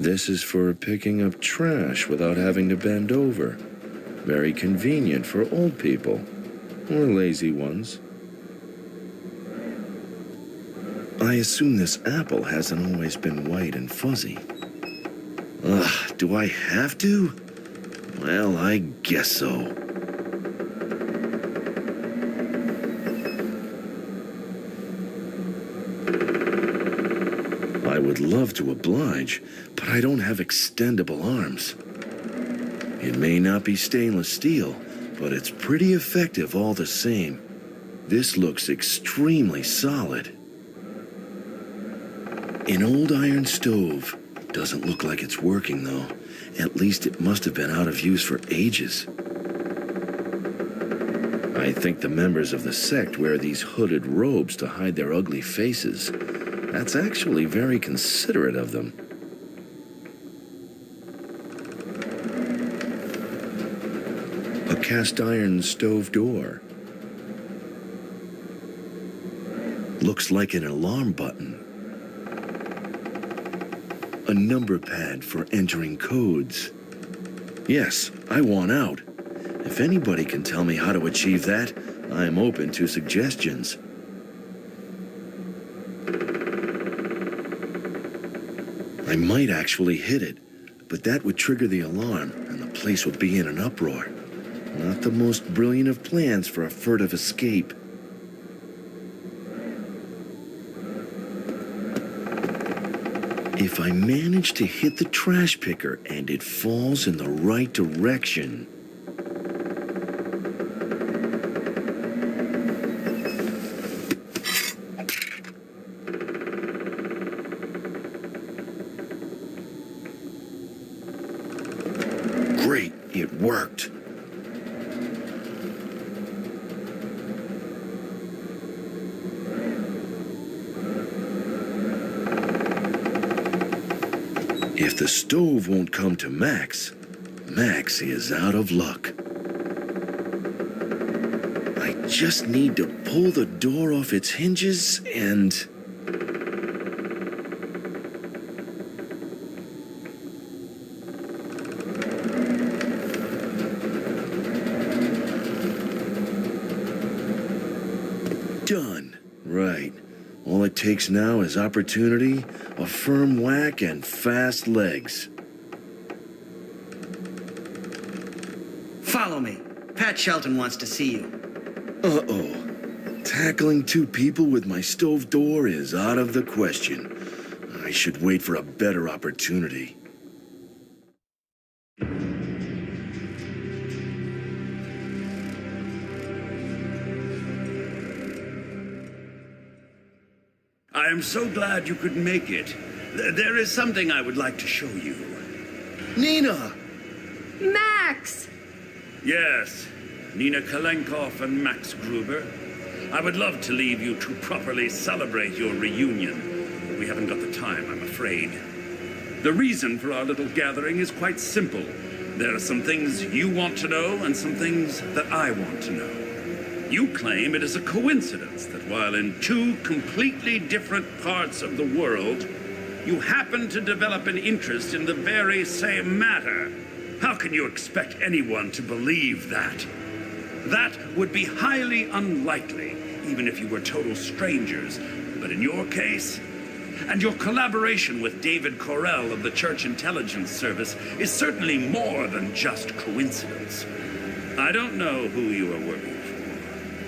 This is for picking up trash without having to bend over. Very convenient for old people, or lazy ones. I assume this apple hasn't always been white and fuzzy. Ugh, do I have to? Well, I guess so. I would love to oblige, but I don't have extendable arms. It may not be stainless steel, but it's pretty effective all the same. This looks extremely solid. An old iron stove. Doesn't look like it's working, though. At least it must have been out of use for ages. I think the members of the sect wear these hooded robes to hide their ugly faces. That's actually very considerate of them. A cast iron stove door. Looks like an alarm button. A number pad for entering codes. Yes, I want out. If anybody can tell me how to achieve that, I'm open to suggestions. I might actually hit it, but that would trigger the alarm, and the place would be in an uproar. Not the most brilliant of plans for a furtive escape. If I manage to hit the trash picker and it falls in the right direction... Great, it worked. If the stove won't come to Max, Max is out of luck. I just need to pull the door off its hinges and... Done. Right. All it takes now is opportunity, a firm whack, and fast legs. Follow me. Pat Shelton wants to see you. Uh-oh. Tackling two people with my stove door is out of the question. I should wait for a better opportunity. I am so glad you could make it. There is something I would like to show you. Nina! Max! Yes, Nina Kalenkov and Max Gruber. I would love to leave you to properly celebrate your reunion. We haven't got the time, I'm afraid. The reason for our little gathering is quite simple. There are some things you want to know and some things that I want to know. You claim it is a coincidence that while in two completely different parts of the world, you happen to develop an interest in the very same matter. How can you expect anyone to believe that? That would be highly unlikely, even if you were total strangers. But in your case, and your collaboration with David Correll of the Church Intelligence Service is certainly more than just coincidence. I don't know who you are working for.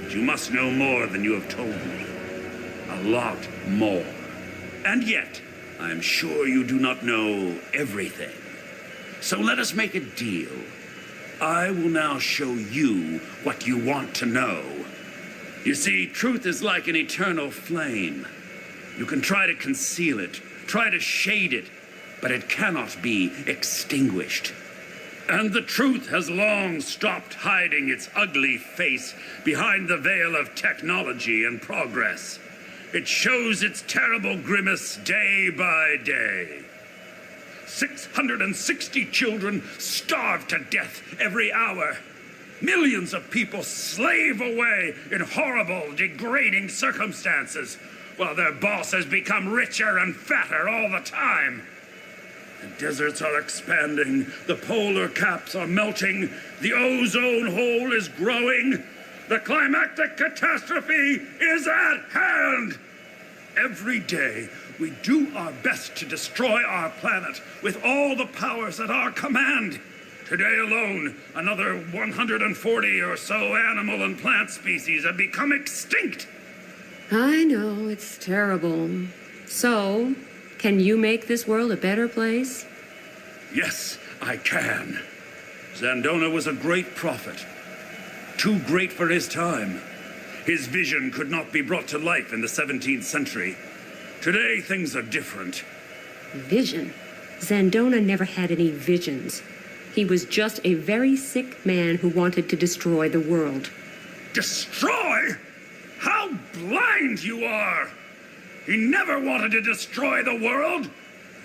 You must know more than you have told me. A lot more. And yet, I'm sure you do not know everything. So let us make a deal. I will now show you what you want to know. You see, truth is like an eternal flame. You can try to conceal it, try to shade it, but it cannot be extinguished. And the truth has long stopped hiding its ugly face behind the veil of technology and progress. It shows its terrible grimace day by day. 660 children starve to death every hour. Millions of people slave away in horrible, degrading circumstances, while their bosses become richer and fatter all the time. The deserts are expanding, the polar caps are melting, the ozone hole is growing. The climactic catastrophe is at hand! Every day, we do our best to destroy our planet with all the powers at our command. Today alone, another 140 or so animal and plant species have become extinct. I know, it's terrible. So, can you make this world a better place? Yes, I can. Zandona was a great prophet. Too great for his time. His vision could not be brought to life in the 17th century. Today, things are different. Vision? Zandona never had any visions. He was just a very sick man who wanted to destroy the world. Destroy? How blind you are! He never wanted to destroy the world.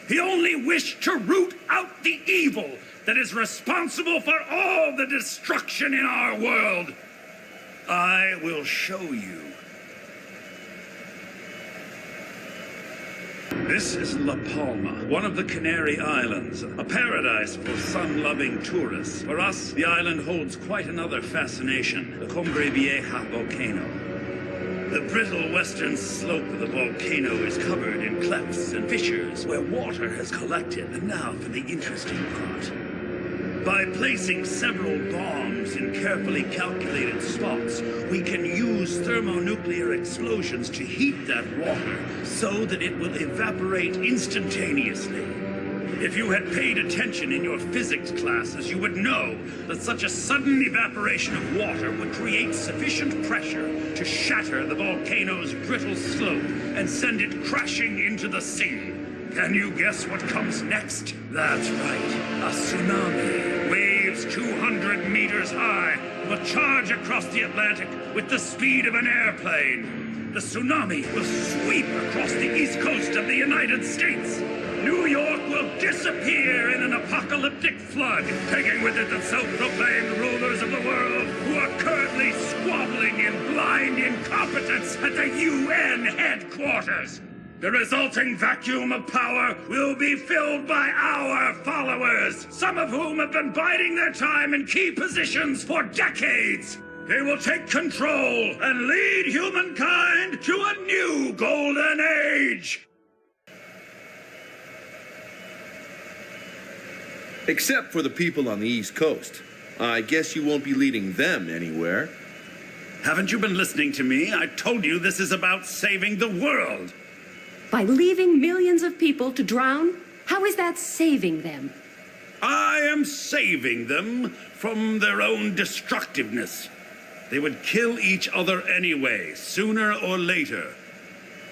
He only wished to root out the evil that is responsible for all the destruction in our world. I will show you. This is La Palma, one of the Canary Islands, a paradise for sun-loving tourists. For us, the island holds quite another fascination, the Cumbre Vieja volcano. The brittle western slope of the volcano is covered in clefts and fissures where water has collected. And now for the interesting part. By placing several bombs in carefully calculated spots, we can use thermonuclear explosions to heat that water so that it will evaporate instantaneously. If you had paid attention in your physics classes, you would know that such a sudden evaporation of water would create sufficient pressure to shatter the volcano's brittle slope and send it crashing into the sea. Can you guess what comes next? That's right, a tsunami. Waves 200 meters high will charge across the Atlantic with the speed of an airplane. The tsunami will sweep across the east coast of the United States. New York will disappear in an apocalyptic flood, taking with it the self-proclaimed rulers of the world who are currently squabbling in blind incompetence at the UN headquarters. The resulting vacuum of power will be filled by our followers, some of whom have been biding their time in key positions for decades. They will take control and lead humankind to a new golden age. Except for the people on the East Coast. I guess you won't be leading them anywhere. Haven't you been listening to me? I told you this is about saving the world. By leaving millions of people to drown? How is that saving them? I am saving them from their own destructiveness. They would kill each other anyway, sooner or later.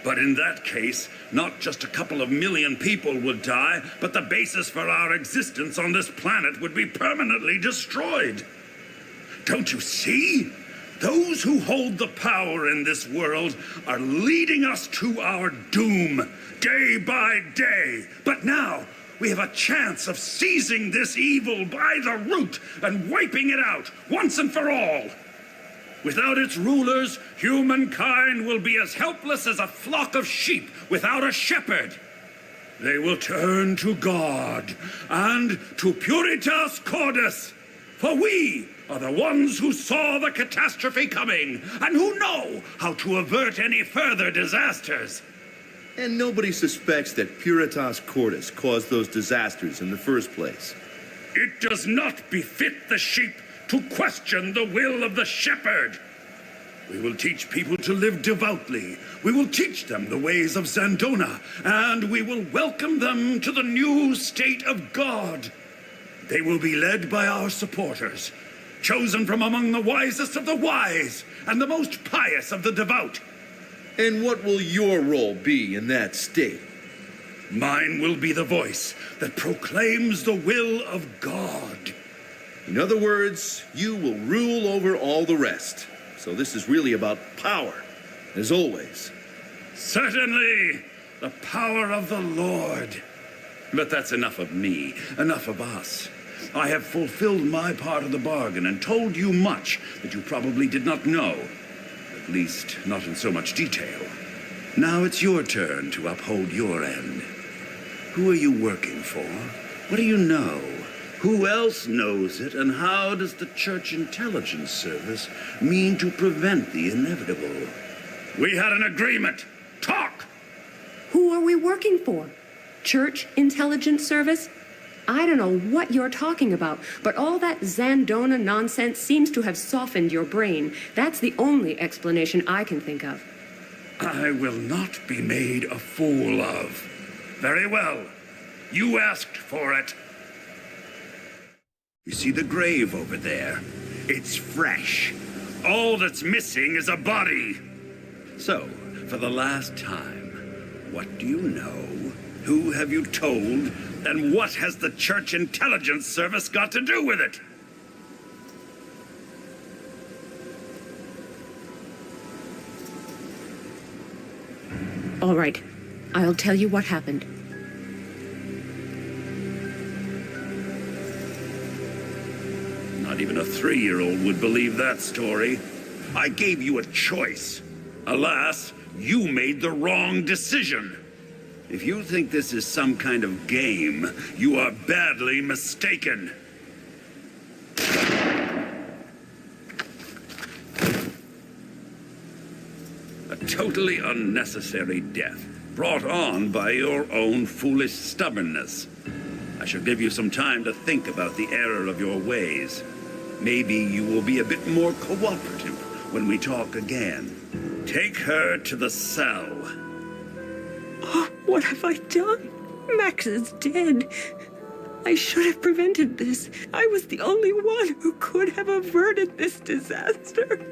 But in that case, not just a couple of million people would die, but the basis for our existence on this planet would be permanently destroyed. Don't you see? Those who hold the power in this world are leading us to our doom, day by day. But now, we have a chance of seizing this evil by the root and wiping it out, once and for all. Without its rulers, humankind will be as helpless as a flock of sheep without a shepherd. They will turn to God and to Puritas Cordis, for we are the ones who saw the catastrophe coming and who know how to avert any further disasters. And nobody suspects that Puritas Cordis caused those disasters in the first place. It does not befit the sheep to question the will of the shepherd. We will teach people to live devoutly. We will teach them the ways of Zandona, and we will welcome them to the new state of God. They will be led by our supporters, chosen from among the wisest of the wise and the most pious of the devout. And what will your role be in that state? Mine will be the voice that proclaims the will of God. In other words, you will rule over all the rest. So this is really about power, as always. Certainly, the power of the Lord. But that's enough of me, enough of us. I have fulfilled my part of the bargain and told you much that you probably did not know. At least, not in so much detail. Now it's your turn to uphold your end. Who are you working for? What do you know? Who else knows it? And how does the Church Intelligence Service mean to prevent the inevitable? We had an agreement. Talk! Who are we working for? Church Intelligence Service? I don't know what you're talking about, but all that Zandona nonsense seems to have softened your brain. That's the only explanation I can think of. I will not be made a fool of. Very well. You asked for it. You see the grave over there? It's fresh. All that's missing is a body. So, for the last time, what do you know? Who have you told? And what has the Church Intelligence Service got to do with it? All right, I'll tell you what happened. Not even a 3-year-old would believe that story. I gave you a choice. Alas, you made the wrong decision. If you think this is some kind of game, you are badly mistaken. A totally unnecessary death, brought on by your own foolish stubbornness. I shall give you some time to think about the error of your ways. Maybe you will be a bit more cooperative when we talk again. Take her to the cell. Oh, what have I done? Max is dead. I should have prevented this. I was the only one who could have averted this disaster.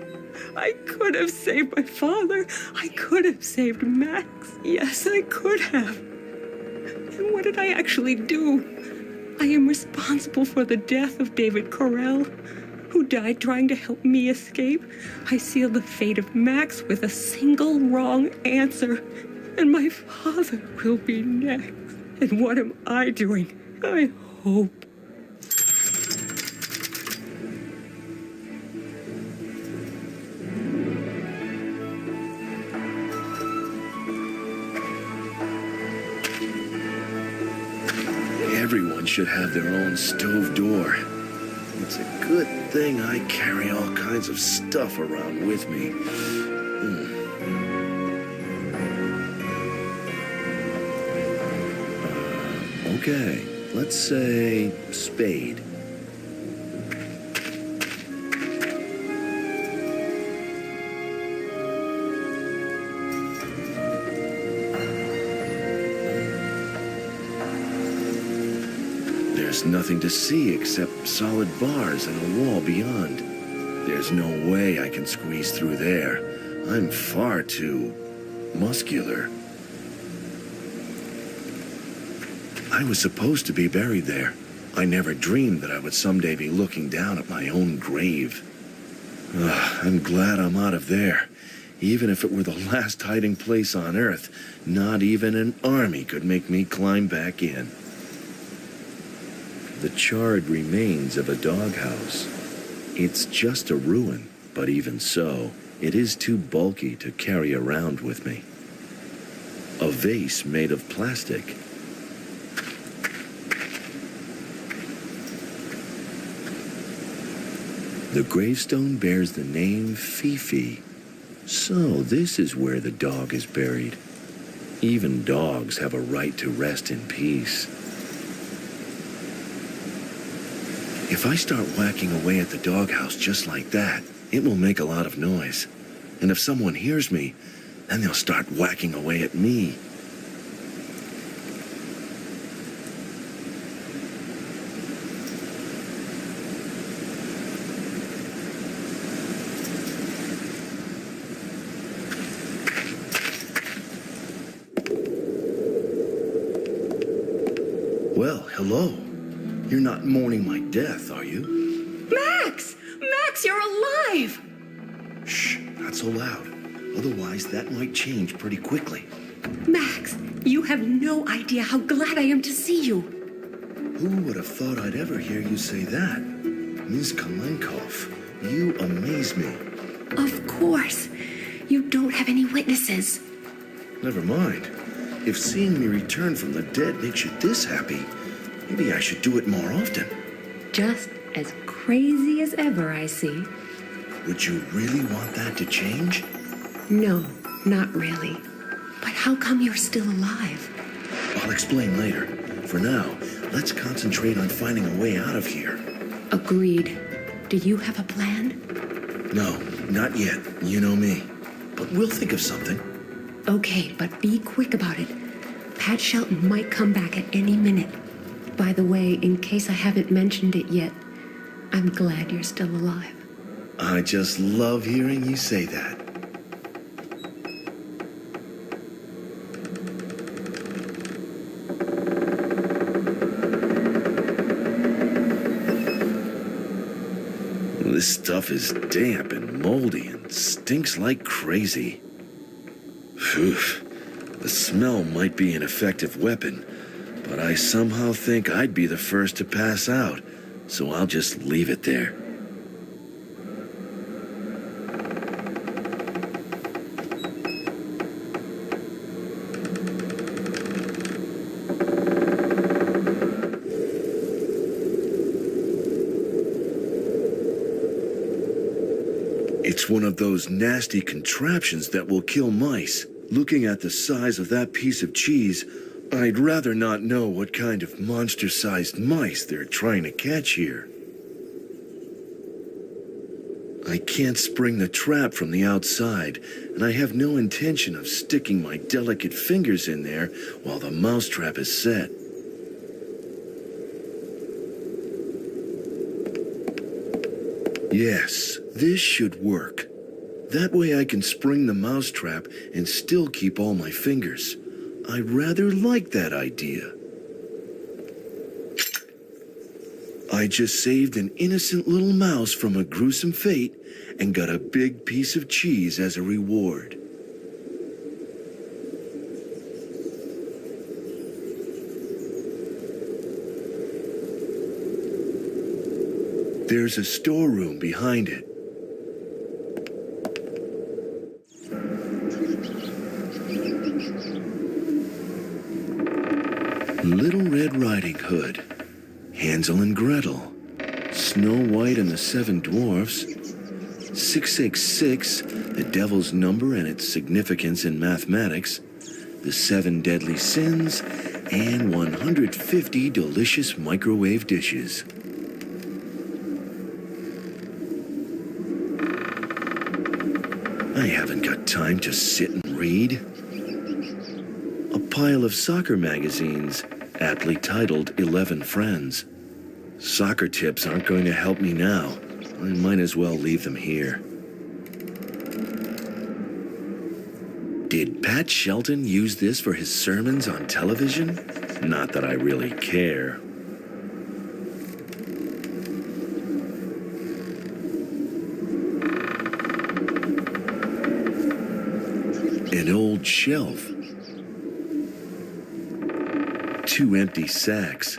I could have saved my father. I could have saved Max. Yes, I could have. And what did I actually do? I am responsible for the death of David Correll, who died trying to help me escape. I sealed the fate of Max with a single wrong answer. And my father will be next. And what am I doing? I hope. Everyone should have their own stove door. It's a good thing I carry all kinds of stuff around with me. Okay, let's say spade. There's nothing to see except solid bars and a wall beyond. There's no way I can squeeze through there. I'm far too muscular. I was supposed to be buried there. I never dreamed that I would someday be looking down at my own grave. I'm glad I'm out of there. Even if it were the last hiding place on Earth, not even an army could make me climb back in. The charred remains of a doghouse. It's just a ruin, but even so, it is too bulky to carry around with me. A vase made of plastic. The gravestone bears the name Fifi. So this is where the dog is buried. Even dogs have a right to rest in peace. If I start whacking away at the doghouse just like that, it will make a lot of noise. And if someone hears me, then they'll start whacking away at me. Well, hello. You're not mourning my death, are you? Max! Max, you're alive! Shh, not so loud. Otherwise, that might change pretty quickly. Max, you have no idea how glad I am to see you. Who would have thought I'd ever hear you say that? Ms. Kalenkov, you amaze me. Of course. You don't have any witnesses. Never mind. If seeing me return from the dead makes you this happy, maybe I should do it more often. Just as crazy as ever, I see. Would you really want that to change? No, not really. But how come you're still alive? I'll explain later. For now, let's concentrate on finding a way out of here. Agreed. Do you have a plan? No, not yet. You know me. But we'll think of something. Okay, but be quick about it. Pat Shelton might come back at any minute. By the way, in case I haven't mentioned it yet, I'm glad you're still alive. I just love hearing you say that. This stuff is damp and moldy and stinks like crazy. Phew. The smell might be an effective weapon, but I somehow think I'd be the first to pass out, so I'll just leave it there. It's one of those nasty contraptions that will kill mice. Looking at the size of that piece of cheese, I'd rather not know what kind of monster-sized mice they're trying to catch here. I can't spring the trap from the outside, and I have no intention of sticking my delicate fingers in there while the mousetrap is set. Yes, this should work. That way I can spring the mousetrap and still keep all my fingers. I rather like that idea. I just saved an innocent little mouse from a gruesome fate and got a big piece of cheese as a reward. There's a storeroom behind it. Little Red Riding Hood, Hansel and Gretel, Snow White and the Seven Dwarfs, 666, the devil's number and its significance in mathematics, the 7 deadly sins, and 150 delicious microwave dishes. I haven't got time to sit and read. A pile of soccer magazines, aptly titled 11 Friends. Soccer tips aren't going to help me now. I might as well leave them here. Did Pat Shelton use this for his sermons on television? Not that I really care. An old shelf. 2 empty sacks.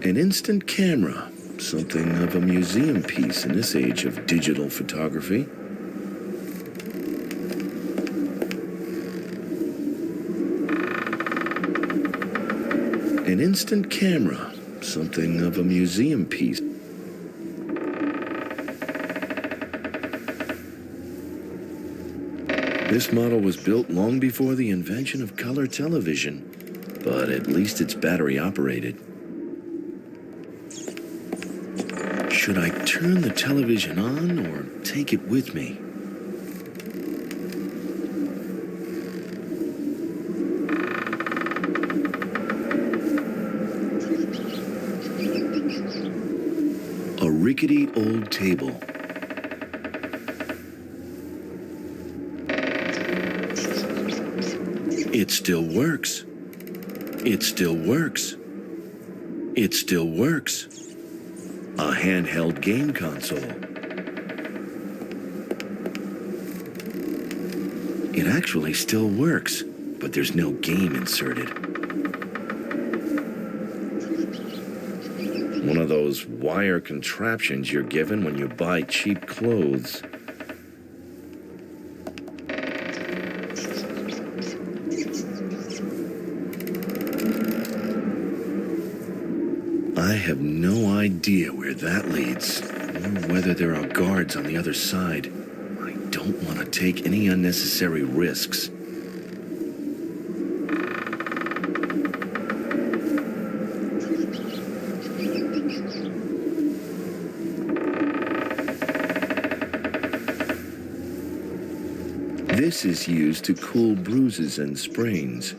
An instant camera, something of a museum piece in this age of digital photography. An instant camera, something of a museum piece. This model was built long before the invention of color television, but at least it's battery operated. Should I turn the television on or take it with me? A rickety old table. It still works. It still works. It still works. A handheld game console. It actually still works, but there's no game inserted. One of those wire contraptions you're given when you buy cheap clothes. I have no idea where that leads, or whether there are guards on the other side. I don't want to take any unnecessary risks. This is used to cool bruises and sprains.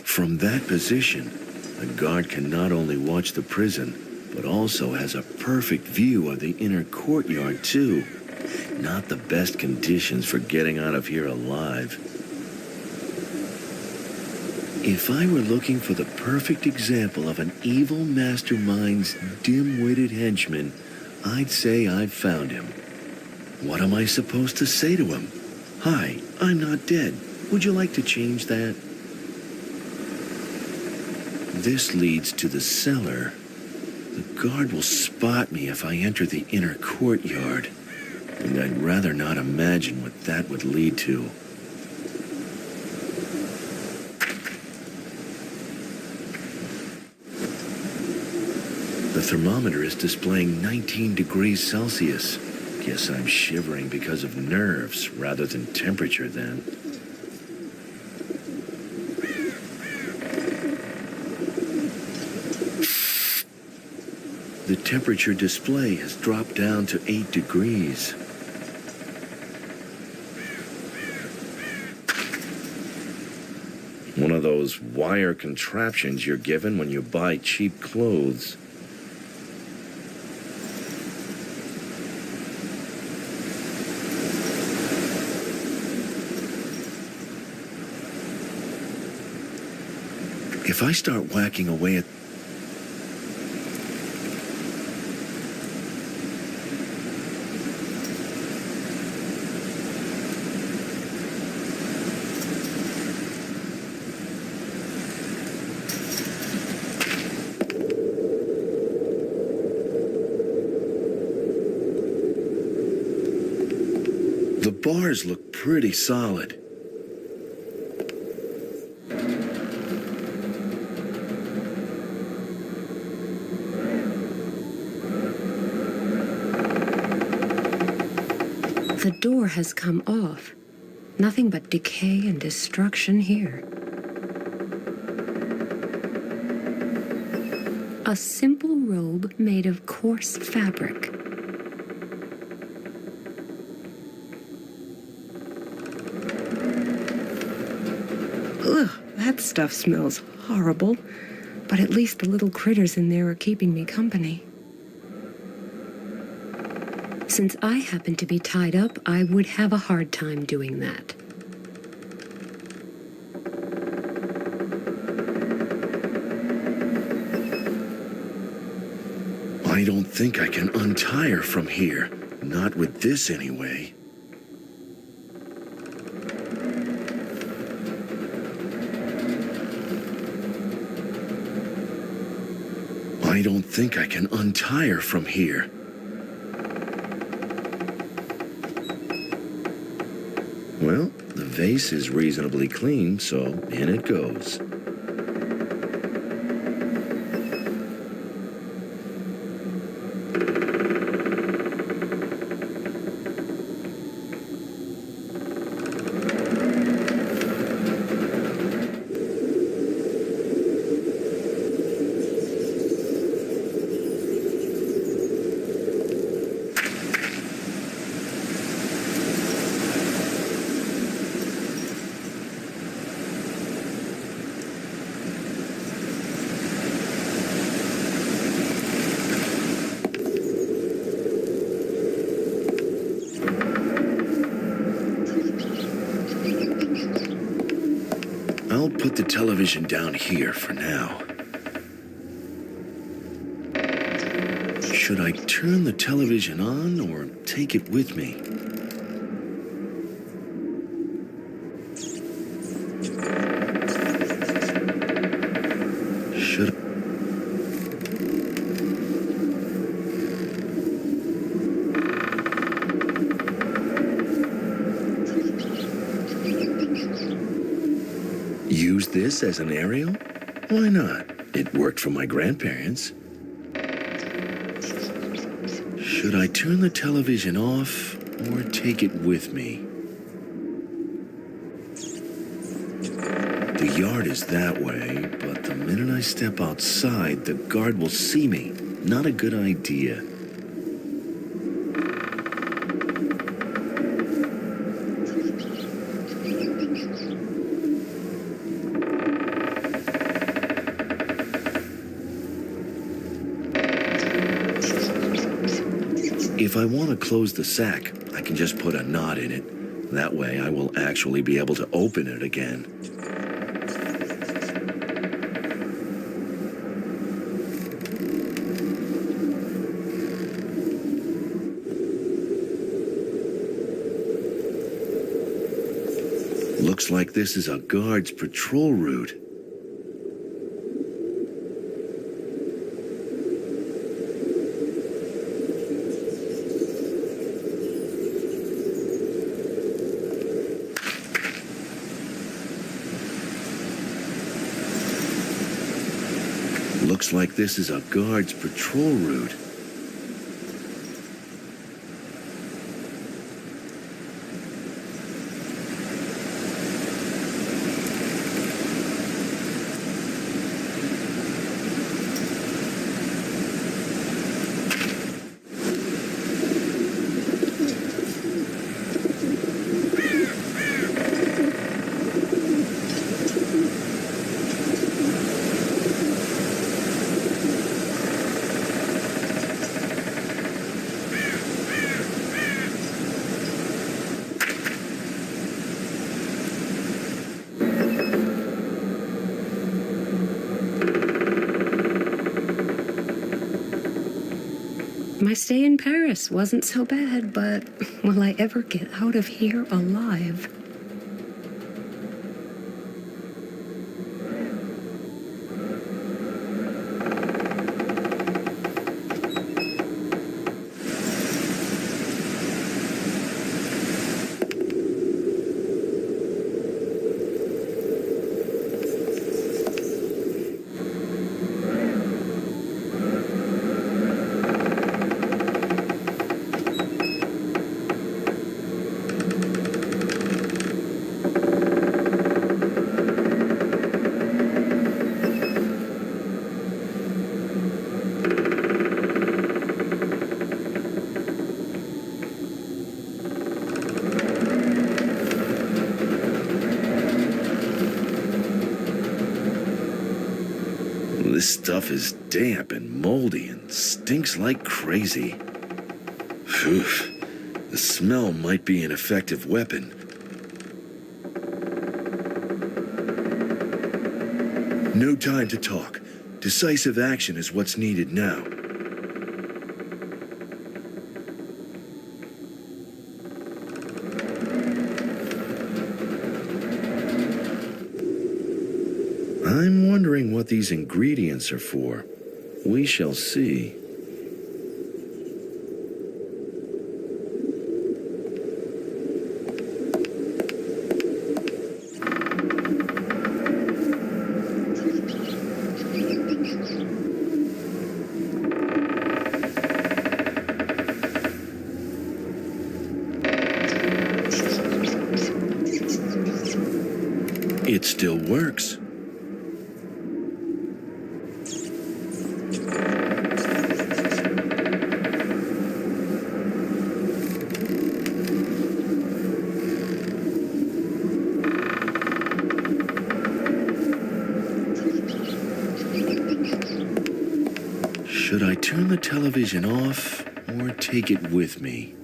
From that position, a guard can not only watch the prison, but also has a perfect view of the inner courtyard, too. Not the best conditions for getting out of here alive. If I were looking for the perfect example of an evil mastermind's dim-witted henchman, I'd say I've found him. What am I supposed to say to him? Hi, I'm not dead. Would you like to change that? This leads to the cellar. The guard will spot me if I enter the inner courtyard, and I'd rather not imagine what that would lead to. The thermometer is displaying 19 degrees Celsius. Guess I'm shivering because of nerves rather than temperature then. The temperature display has dropped down to 8 degrees. One of those wire contraptions you're given when you buy cheap clothes. If I start whacking away at the bars look pretty solid. The door has come off. Nothing but decay and destruction here. A simple robe made of coarse fabric. Ugh, that stuff smells horrible. But at least the little critters in there are keeping me company. Since I happen to be tied up, I would have a hard time doing that. I don't think I can untie her from here. Not with this, anyway. I don't think I can untie her from here. Well, the vase is reasonably clean, so in it goes. television down here for now. Should I turn the television on or take it with me? Should use this as an aerial? Why not? It worked for my grandparents. Should I turn the television off or take it with me? The yard is that way, but the minute I step outside, the guard will see me. Not a good idea. If I want to close the sack, I can just put a knot in it. That way I will actually be able to open it again. Looks like this is a guard's patrol route. Looks like this is a guard's patrol route. My stay in Paris wasn't so bad, but will I ever get out of here alive? This stuff is damp and moldy and stinks like crazy. Phew, the smell might be an effective weapon. No time to talk. Decisive action is what's needed now. I'm wondering what these ingredients are for. We shall see. It still works. Should I turn the television off or take it with me?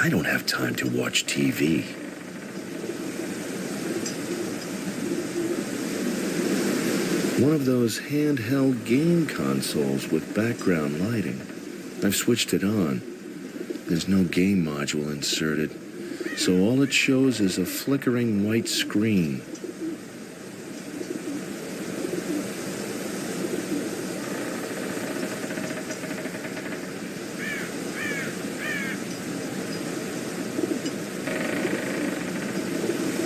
I don't have time to watch TV. One of those handheld game consoles with background lighting. I've switched it on. There's no game module inserted, so all it shows is a flickering white screen.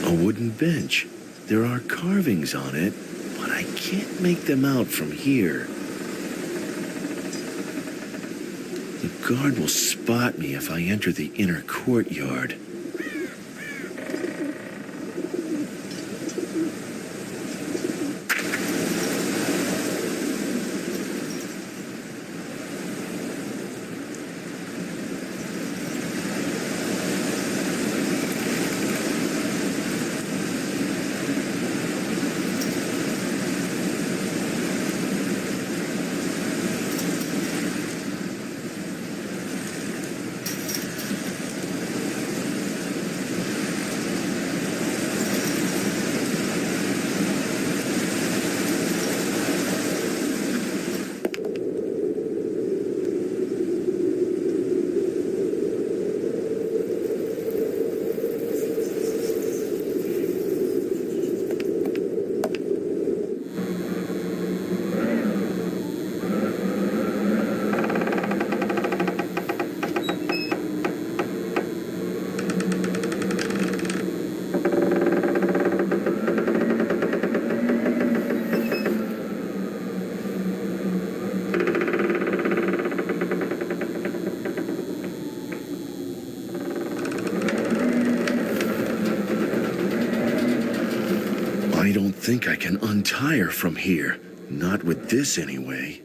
A wooden bench. There are carvings on it, but I can't make them out from here. The guard will spot me if I enter the inner courtyard. I don't think I can untie her from here. Not with this, anyway.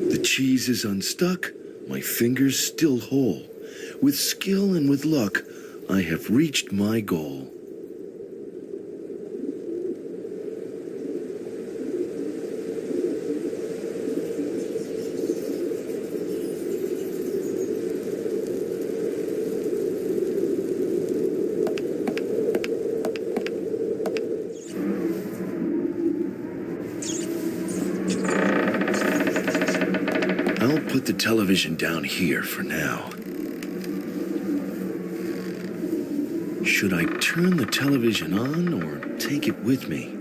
The cheese is unstuck, my fingers still whole. With skill and with luck, I have reached my goal. I'll put the television down here for now. Should I turn the television on or take it with me?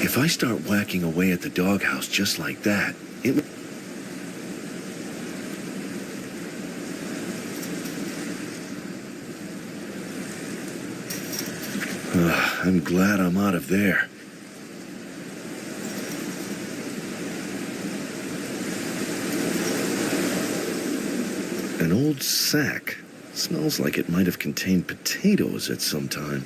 If I start whacking away at the doghouse just like that, it... I'm glad I'm out of there. An old sack. Smells like it might have contained potatoes at some time.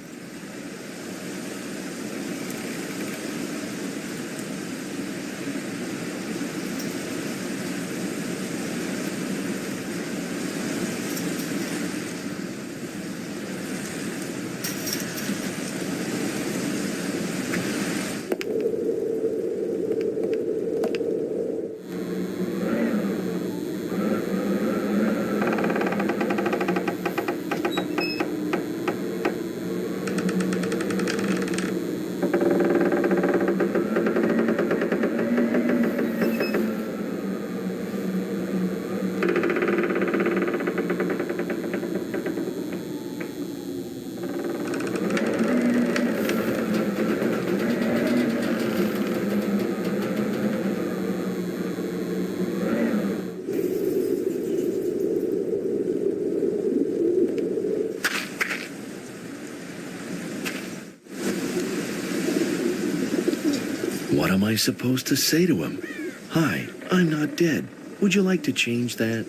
What am I supposed to say to him? Hi, I'm not dead. Would you like to change that?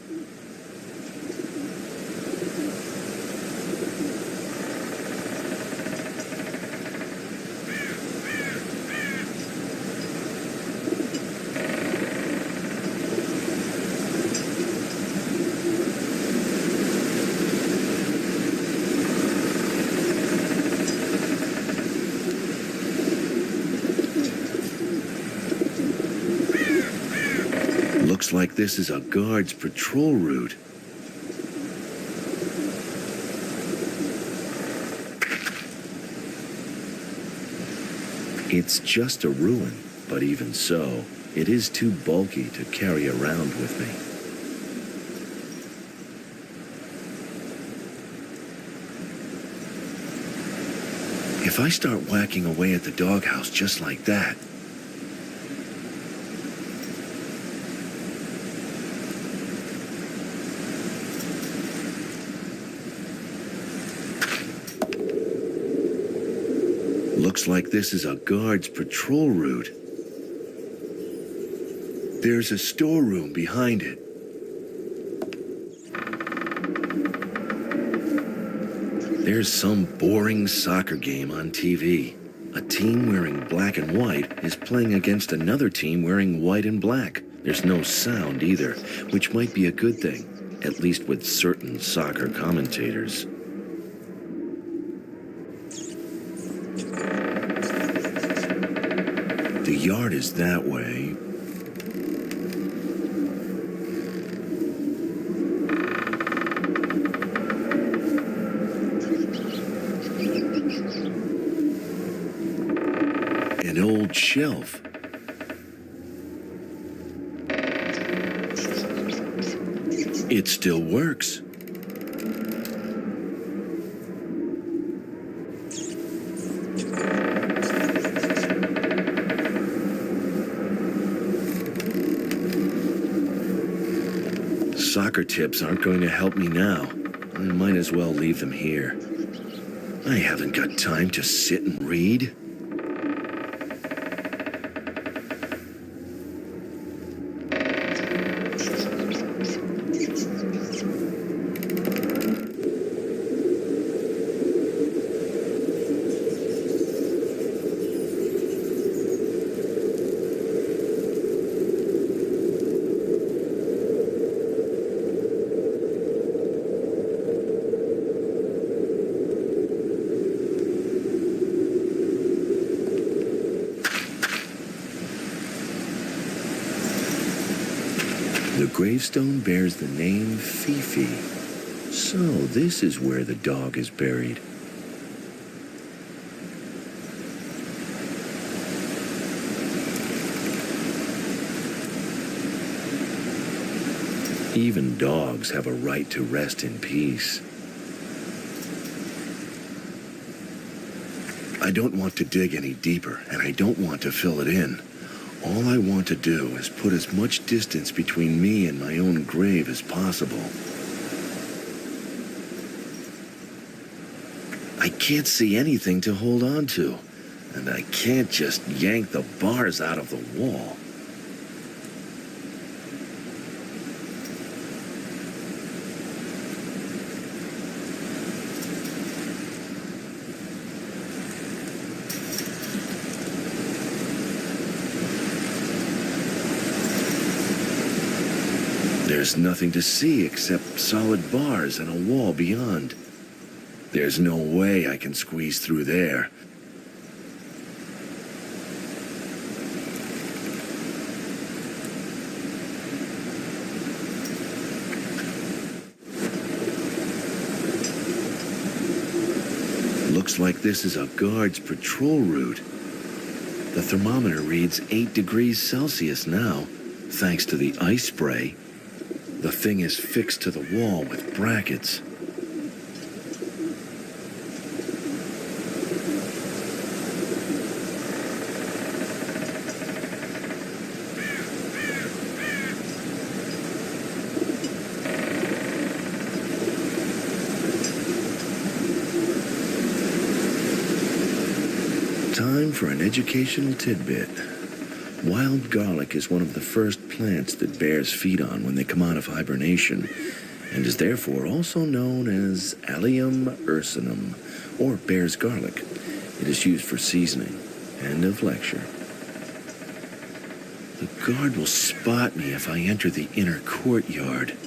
Looks like this is a guard's patrol route. It's just a ruin, but even so, it is too bulky to carry around with me. If I start whacking away at the doghouse just like that, looks like this is a guard's patrol route. There's a storeroom behind it. There's some boring soccer game on TV. A team wearing black and white is playing against another team wearing white and black. There's no sound either, which might be a good thing, at least with certain soccer commentators. The yard is that way. An old shelf. It still works. Soccer tips aren't going to help me now. I might as well leave them here. I haven't got time to sit and read. The gravestone bears the name Fifi. So this is where the dog is buried. Even dogs have a right to rest in peace. I don't want to dig any deeper, and I don't want to fill it in. All I want to do is put as much distance between me and my own grave as possible. I can't see anything to hold on to, and I can't just yank the bars out of the wall. There's nothing to see except solid bars and a wall beyond. There's no way I can squeeze through there. Looks like this is a guard's patrol route. The thermometer reads 8 degrees Celsius now, thanks to the ice spray. The thing is fixed to the wall with brackets. Time for an educational tidbit. Wild garlic is one of the first plants that bears feed on when they come out of hibernation, and is therefore also known as Allium ursinum, or bear's garlic. It is used for seasoning. End of lecture. The guard will spot me if I enter the inner courtyard.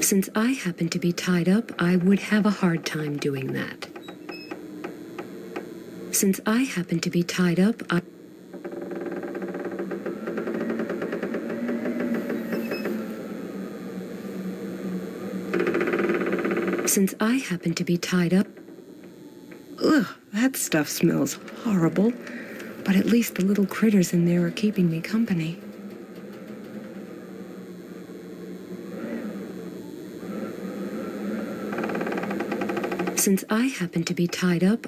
Since I happen to be tied up, I would have a hard time doing that. Since I happen to be tied up, Since I happen to be tied up... Ugh, that stuff smells horrible. But at least the little critters in there are keeping me company. Since I happen to be tied up,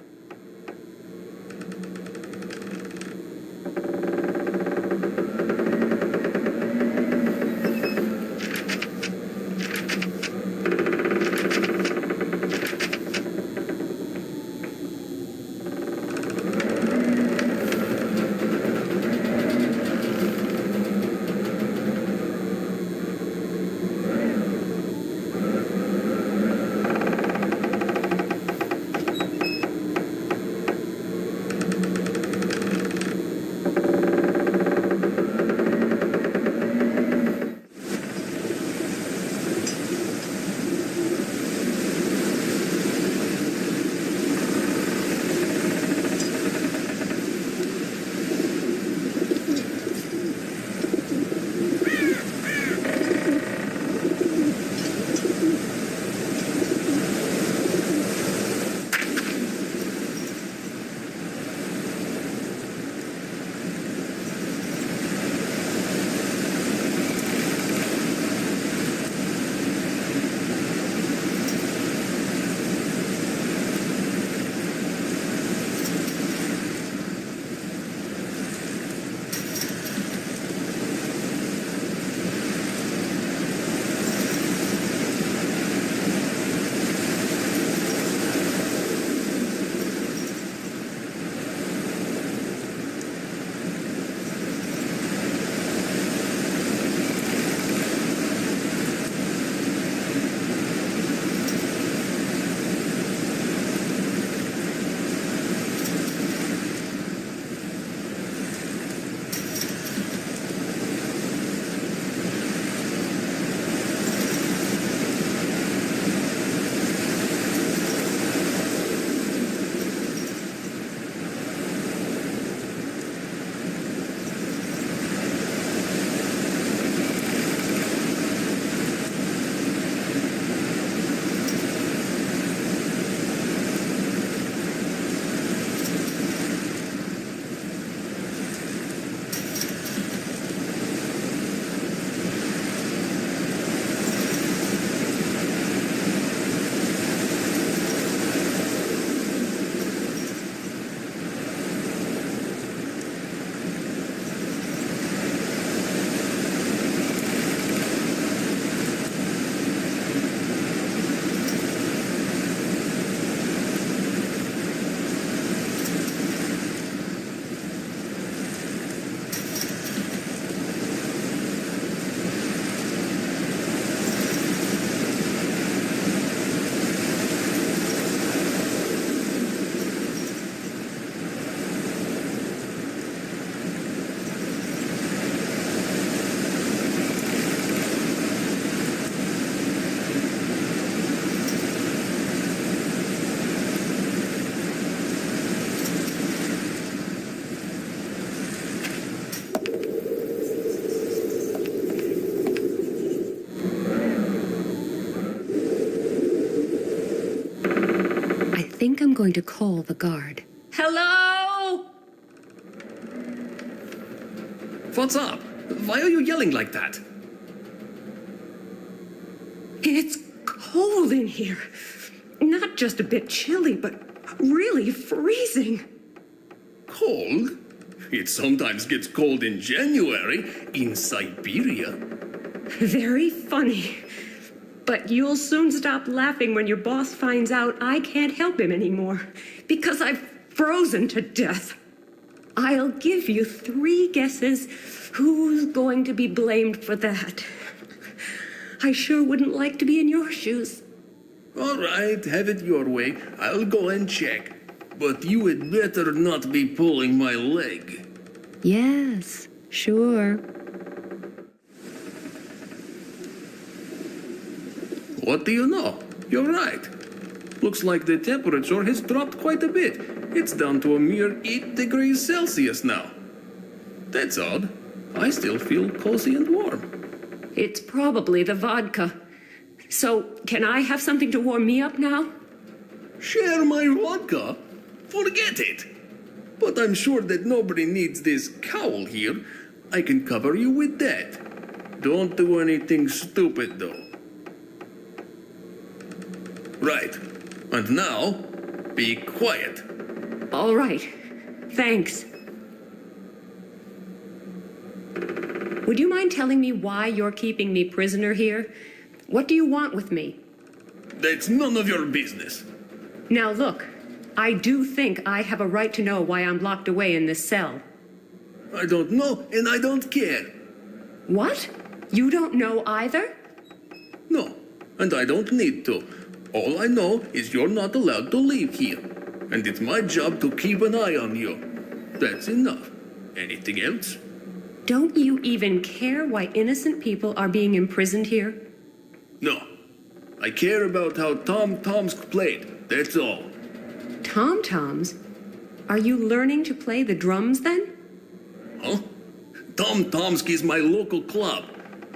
think I'm going to call the guard. Hello? What's up? Why are you yelling like that? It's cold in here. Not just a bit chilly, but really freezing. Cold? It sometimes gets cold in January in Siberia. Very funny. But you'll soon stop laughing when your boss finds out I can't help him anymore, because I've frozen to death. I'll give you 3 guesses who's going to be blamed for that. I sure wouldn't like to be in your shoes. All right, have it your way. I'll go and check. But you had better not be pulling my leg. Yes, sure. What do you know? You're right. Looks like the temperature has dropped quite a bit. It's down to a mere 8 degrees Celsius now. That's odd. I still feel cozy and warm. It's probably the vodka. So, can I have something to warm me up now? Share my vodka? Forget it. But I'm sure that nobody needs this cowl here. I can cover you with that. Don't do anything stupid, though. Right. And now, be quiet. All right. Thanks. Would you mind telling me why you're keeping me prisoner here? What do you want with me? That's none of your business. Now look, I do think I have a right to know why I'm locked away in this cell. I don't know, and I don't care. What? You don't know either? No, and I don't need to. All I know is you're not allowed to leave here. And it's my job to keep an eye on you. That's enough. Anything else? Don't you even care why innocent people are being imprisoned here? No. I care about how Tom Tomsk played. That's all. Tom-toms? Are you learning to play the drums then? Huh? Tom Tomsk is my local club.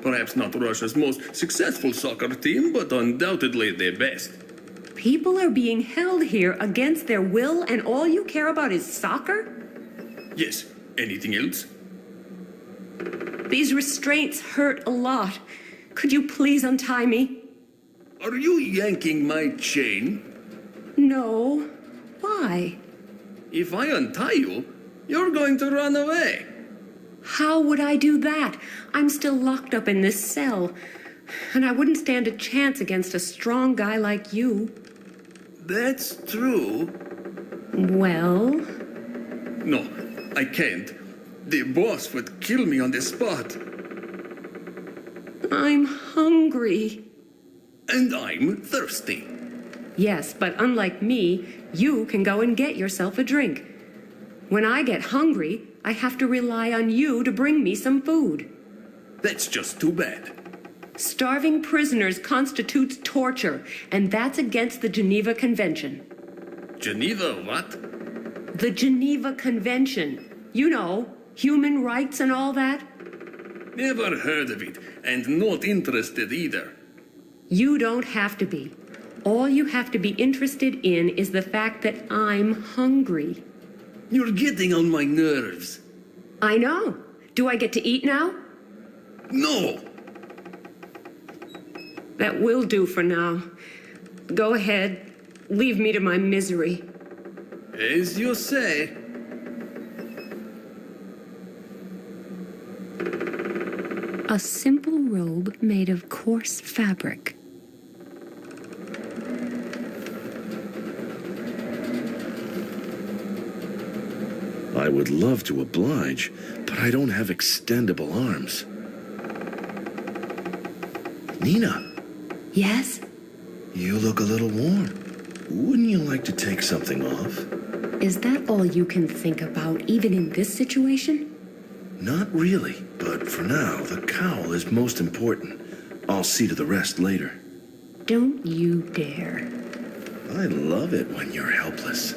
Perhaps not Russia's most successful soccer team, but undoubtedly the best. People are being held here against their will, and all you care about is soccer? Yes. Anything else? These restraints hurt a lot. Could you please untie me? Are you yanking my chain? No. Why? If I untie you, you're going to run away. How would I do that? I'm still locked up in this cell. And I wouldn't stand a chance against a strong guy like you. That's true. Well? No, I can't. The boss would kill me on the spot. I'm hungry. And I'm thirsty. Yes, but unlike me, you can go and get yourself a drink. When I get hungry, I have to rely on you to bring me some food. That's just too bad. Starving prisoners constitutes torture, and that's against the Geneva Convention. Geneva, what? The Geneva Convention. You know, human rights and all that. Never heard of it, and not interested either. You don't have to be. All you have to be interested in is the fact that I'm hungry. You're getting on my nerves. I know. Do I get to eat now? No! That will do for now. Go ahead. Leave me to my misery. As you say. A simple robe made of coarse fabric. I would love to oblige, but I don't have extendable arms. Nina, Yes? you look a little warm. Wouldn't you like to take something off? Is that all you can think about, even in this situation? Not really, but for now, the cowl is most important. I'll see to the rest later. Don't you dare. I love it when you're helpless.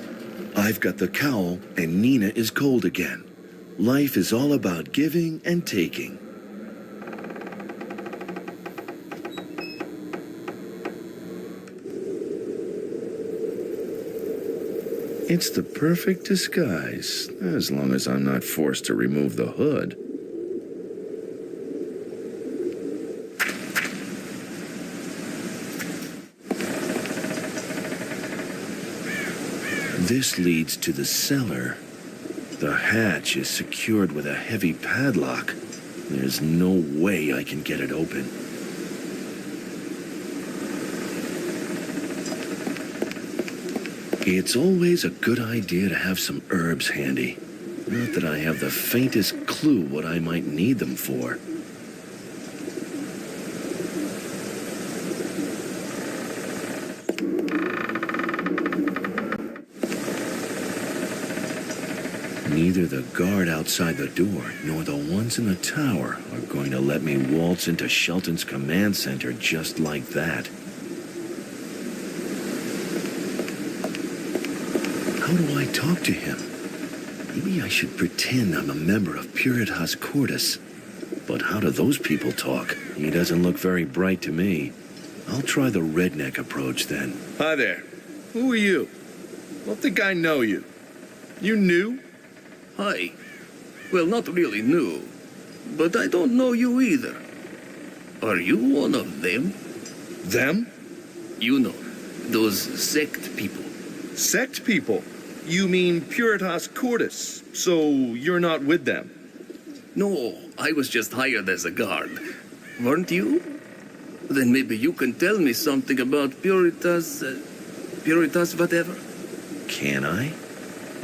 I've got the cowl, and Nina is cold again. Life is all about giving and taking. It's the perfect disguise, as long as I'm not forced to remove the hood. This leads to the cellar. The hatch is secured with a heavy padlock. There's no way I can get it open. It's always a good idea to have some herbs handy. Not that I have the faintest clue what I might need them for. Neither the guard outside the door nor the ones in the tower are going to let me waltz into Shelton's command center just like that. How do I talk to him? Maybe I should pretend I'm a member of Puritas Cordis. But how do those people talk? He doesn't look very bright to me. I'll try the redneck approach then. Hi there. Who are you? Don't think I know you. You new? Hi. Well, not really new, but I don't know you either. Are you one of them? Them? You know, those sect people. Sect people? You mean Puritas Cordis, so you're not with them? No, I was just hired as a guard. Weren't you? Then maybe you can tell me something about Puritas whatever? Can I?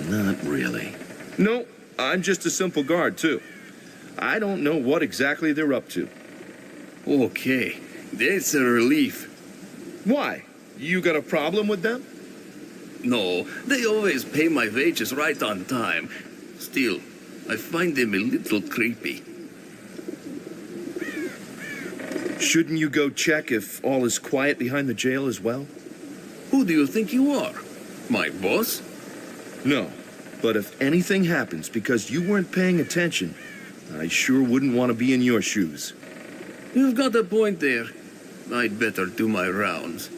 Not really. No, I'm just a simple guard, too. I don't know what exactly they're up to. Okay, that's a relief. Why? You got a problem with them? No, they always pay my wages right on time. Still, I find them a little creepy. Shouldn't you go check if all is quiet behind the jail as well? Who do you think you are? My boss? No, but if anything happens because you weren't paying attention, I sure wouldn't want to be in your shoes. You've got a point there. I'd better do my rounds.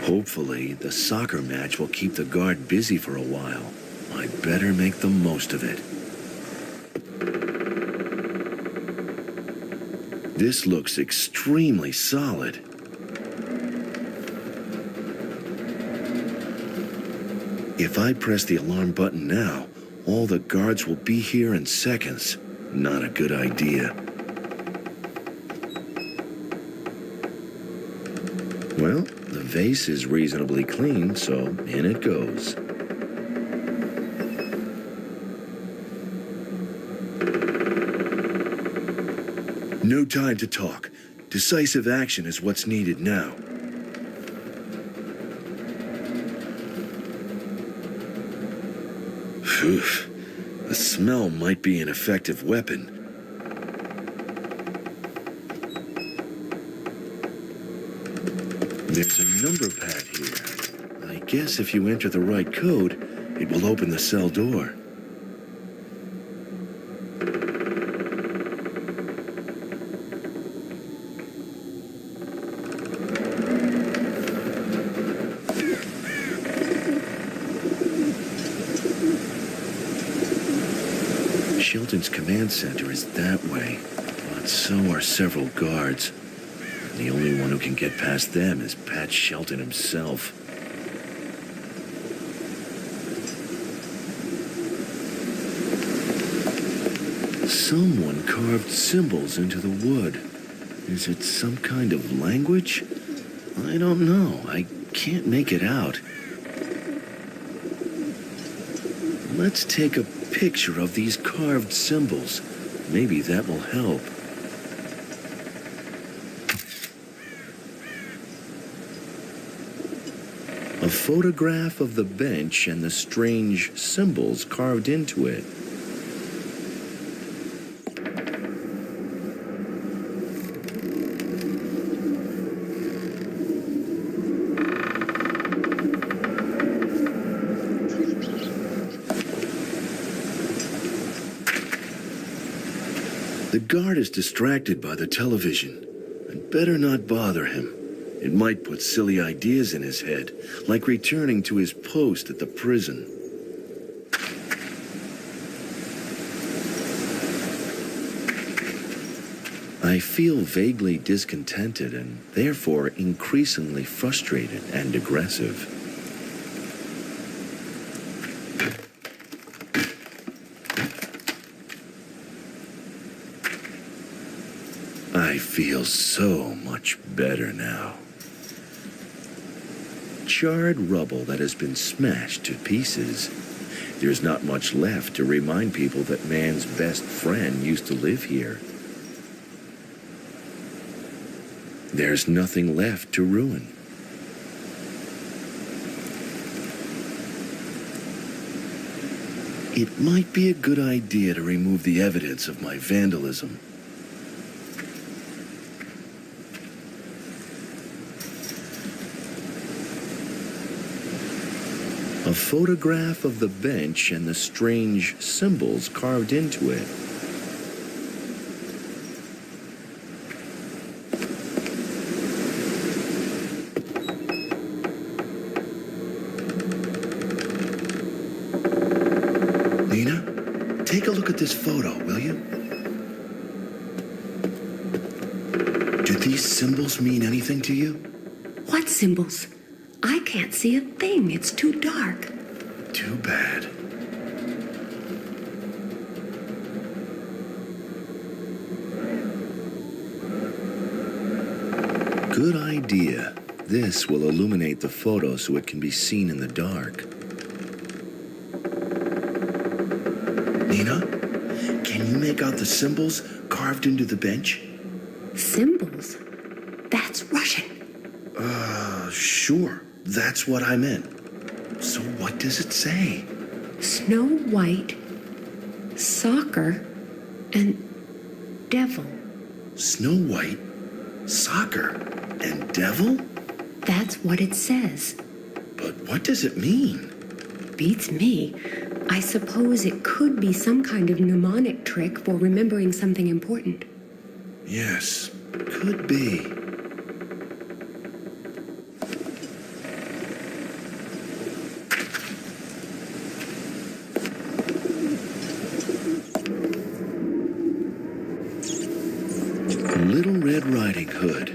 Hopefully, the soccer match will keep the guard busy for a while. I'd better make the most of it. This looks extremely solid. If I press the alarm button now, all the guards will be here in seconds. Not a good idea. Well, the vase is reasonably clean, so in it goes. No time to talk. Decisive action is what's needed now. Phew. The smell might be an effective weapon. There's a number pad here. I guess if you enter the right code, it will open the cell door. Shelton's command center is that way, but so are several guards. The only one who can get past them is Pat Shelton himself. Someone carved symbols into the wood. Is it some kind of language? I don't know. I can't make it out. Let's take a picture of these carved symbols. Maybe that will help. A photograph of the bench and the strange symbols carved into it. The guard is distracted by the television. I'd better not bother him. It might put silly ideas in his head, like returning to his post at the prison. I feel vaguely discontented and therefore increasingly frustrated and aggressive. I feel so much better now. Charred rubble that has been smashed to pieces. There's not much left to remind people that man's best friend used to live here. There's nothing left to ruin. It might be a good idea to remove the evidence of my vandalism. A photograph of the bench and the strange symbols carved into it. Nina, take a look at this photo, will you? Do these symbols mean anything to you? What symbols? I can't see a thing. It's too dark. Too bad. Good idea. This will illuminate the photo so it can be seen in the dark. Nina, can you make out the symbols carved into the bench? Symbols? That's Russian. Sure. That's what I meant. So what does it say? Snow White, soccer, and devil. Snow White, soccer, and devil? That's what it says. But what does it mean? Beats me. I suppose it could be some kind of mnemonic trick for remembering something important. Yes, could be. Little Red Riding Hood,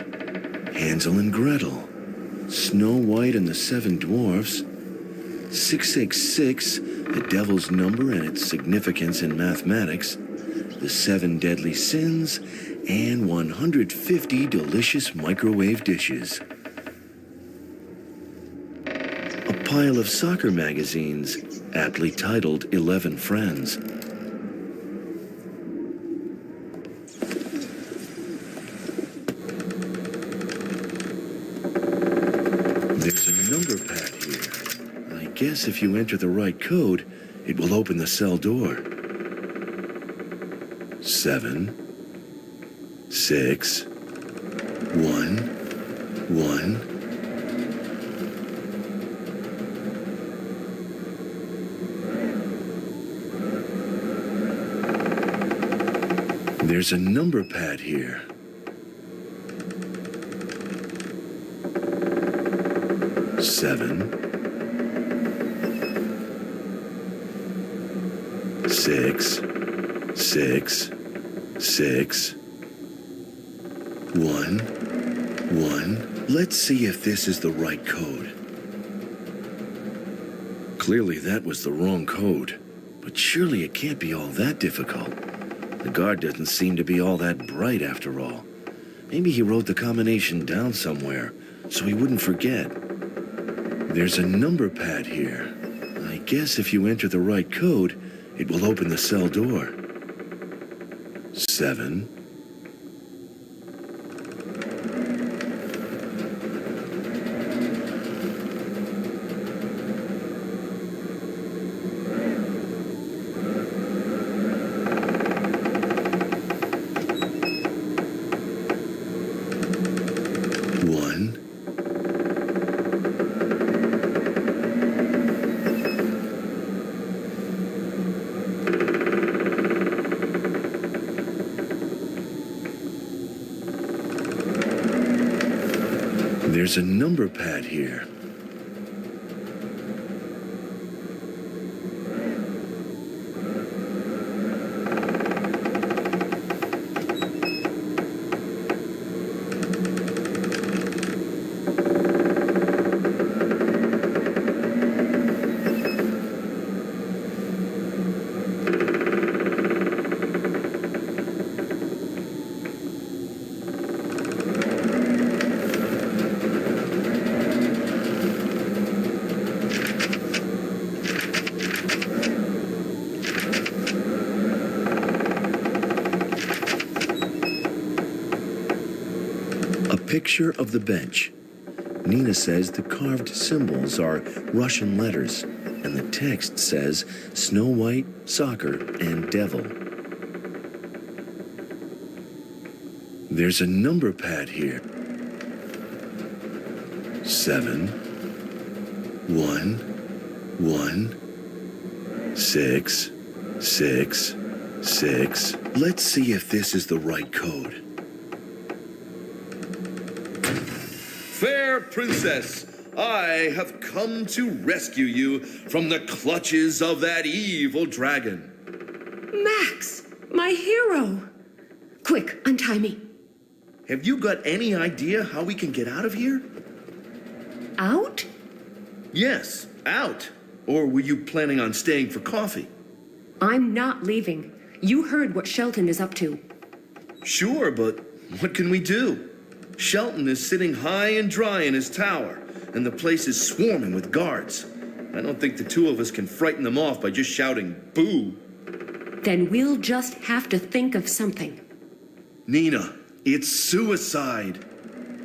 Hansel and Gretel, Snow White and the Seven Dwarfs, 666, the devil's number and its significance in mathematics, the 7 deadly sins, and 150 delicious microwave dishes. A pile of soccer magazines, aptly titled 11 Friends. There's a number pad here. I guess if you enter the right code, it will open the cell door. 7, 6, 1, 1. There's a number pad here. 7, 6, 6, 6, 1, 1. Let's see if this is the right code. Clearly that was the wrong code, but surely it can't be all that difficult. The guard doesn't seem to be all that bright after all. Maybe he wrote the combination down somewhere so he wouldn't forget. There's a number pad here. I guess if you enter the right code, it will open the cell door. 7, 1. There's a number pad here. Picture of the bench. Nina says the carved symbols are Russian letters, and the text says Snow White, Soccer, and Devil. There's a number pad here. 7, 1, 1, 6, 6, 6. Let's see if this is the right code. Fair princess, I have come to rescue you from the clutches of that evil dragon. Max, my hero! Quick, untie me. Have you got any idea how we can get out of here? Out? Yes, out. Or were you planning on staying for coffee? I'm not leaving. You heard what Shelton is up to. Sure, but what can we do? Shelton is sitting high and dry in his tower, and the place is swarming with guards. I don't think the two of us can frighten them off by just shouting, boo. Then we'll just have to think of something. Nina, it's suicide.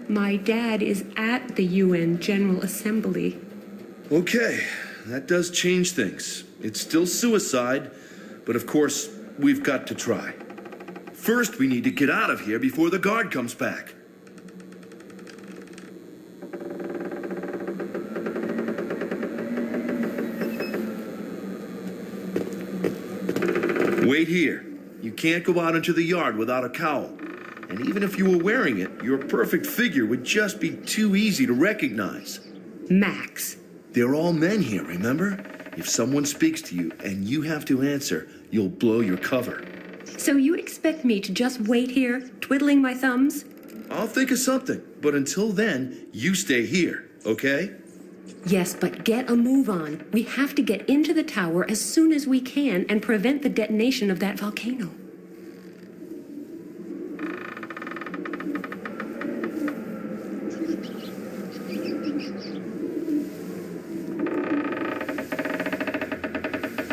My dad is at the UN General Assembly. Okay, that does change things. It's still suicide, but of course, we've got to try. First, we need to get out of here before the guard comes back. Wait here. You can't go out into the yard without a cowl. And even if you were wearing it, your perfect figure would just be too easy to recognize. Max. They're all men here, remember? If someone speaks to you and you have to answer, you'll blow your cover. So you expect me to just wait here, twiddling my thumbs? I'll think of something, but until then, you stay here, okay? Yes, but get a move on. We have to get into the tower as soon as we can and prevent the detonation of that volcano.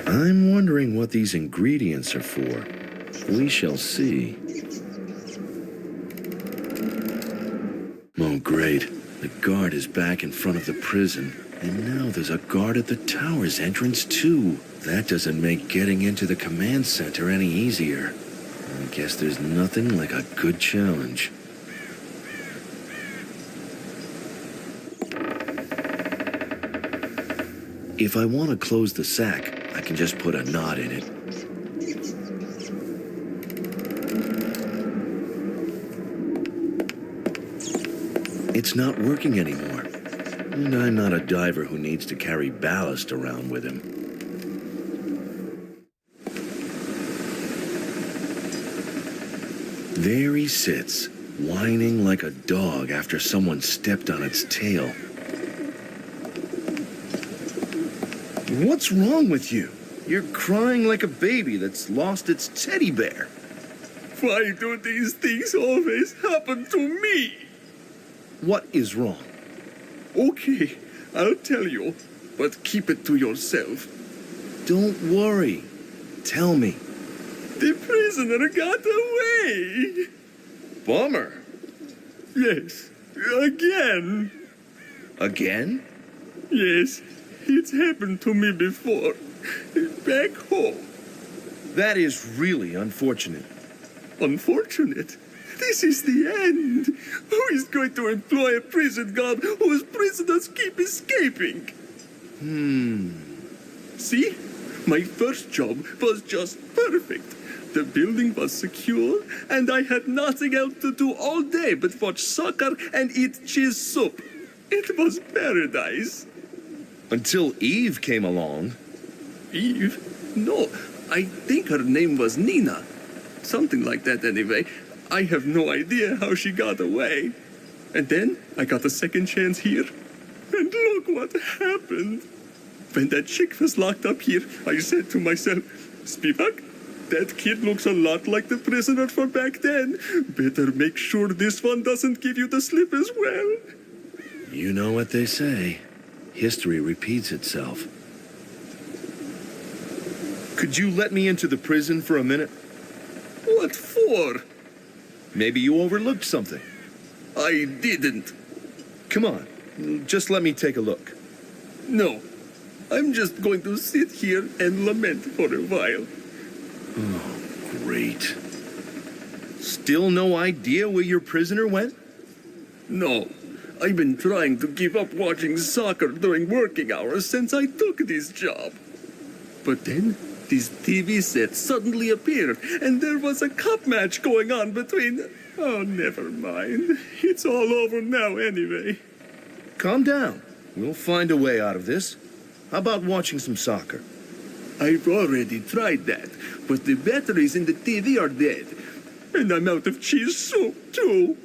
I'm wondering what these ingredients are for. We shall see. Oh, great. The guard is back in front of the prison, and now there's a guard at the tower's entrance, too. That doesn't make getting into the command center any easier. I guess there's nothing like a good challenge. If I want to close the sack, I can just put a knot in it. It's not working anymore. And I'm not a diver who needs to carry ballast around with him. There he sits, whining like a dog after someone stepped on its tail. What's wrong with you? You're crying like a baby that's lost its teddy bear. Why do these things always happen to me? What is wrong? Okay, I'll tell you, but keep it to yourself. Don't worry. Tell me. The prisoner got away. Bummer. Yes, again. Again? Yes, it's happened to me before. Back home. That is really unfortunate. Unfortunate. This is the end. Who is going to employ a prison guard whose prisoners keep escaping? See? My first job was just perfect. The building was secure, and I had nothing else to do all day but watch soccer and eat cheese soup. It was paradise. Until Eve came along. Eve? No, I think her name was Nina. Something like that anyway. I have no idea how she got away. And then I got a second chance here. And look what happened. When that chick was locked up here, I said to myself, Spivak, that kid looks a lot like the prisoner from back then. Better make sure this one doesn't give you the slip as well. You know what they say. History repeats itself. Could you let me into the prison for a minute? What for? Maybe you overlooked something. I didn't. Come on, just let me take a look. No, I'm just going to sit here and lament for a while. Oh, great. Still no idea where your prisoner went? No, I've been trying to give up watching soccer during working hours since I took this job. But then, this TV set suddenly appeared, and there was a cup match going on between... Oh, never mind. It's all over now anyway. Calm down. We'll find a way out of this. How about watching some soccer? I've already tried that, but the batteries in the TV are dead. And I'm out of cheese soup, too.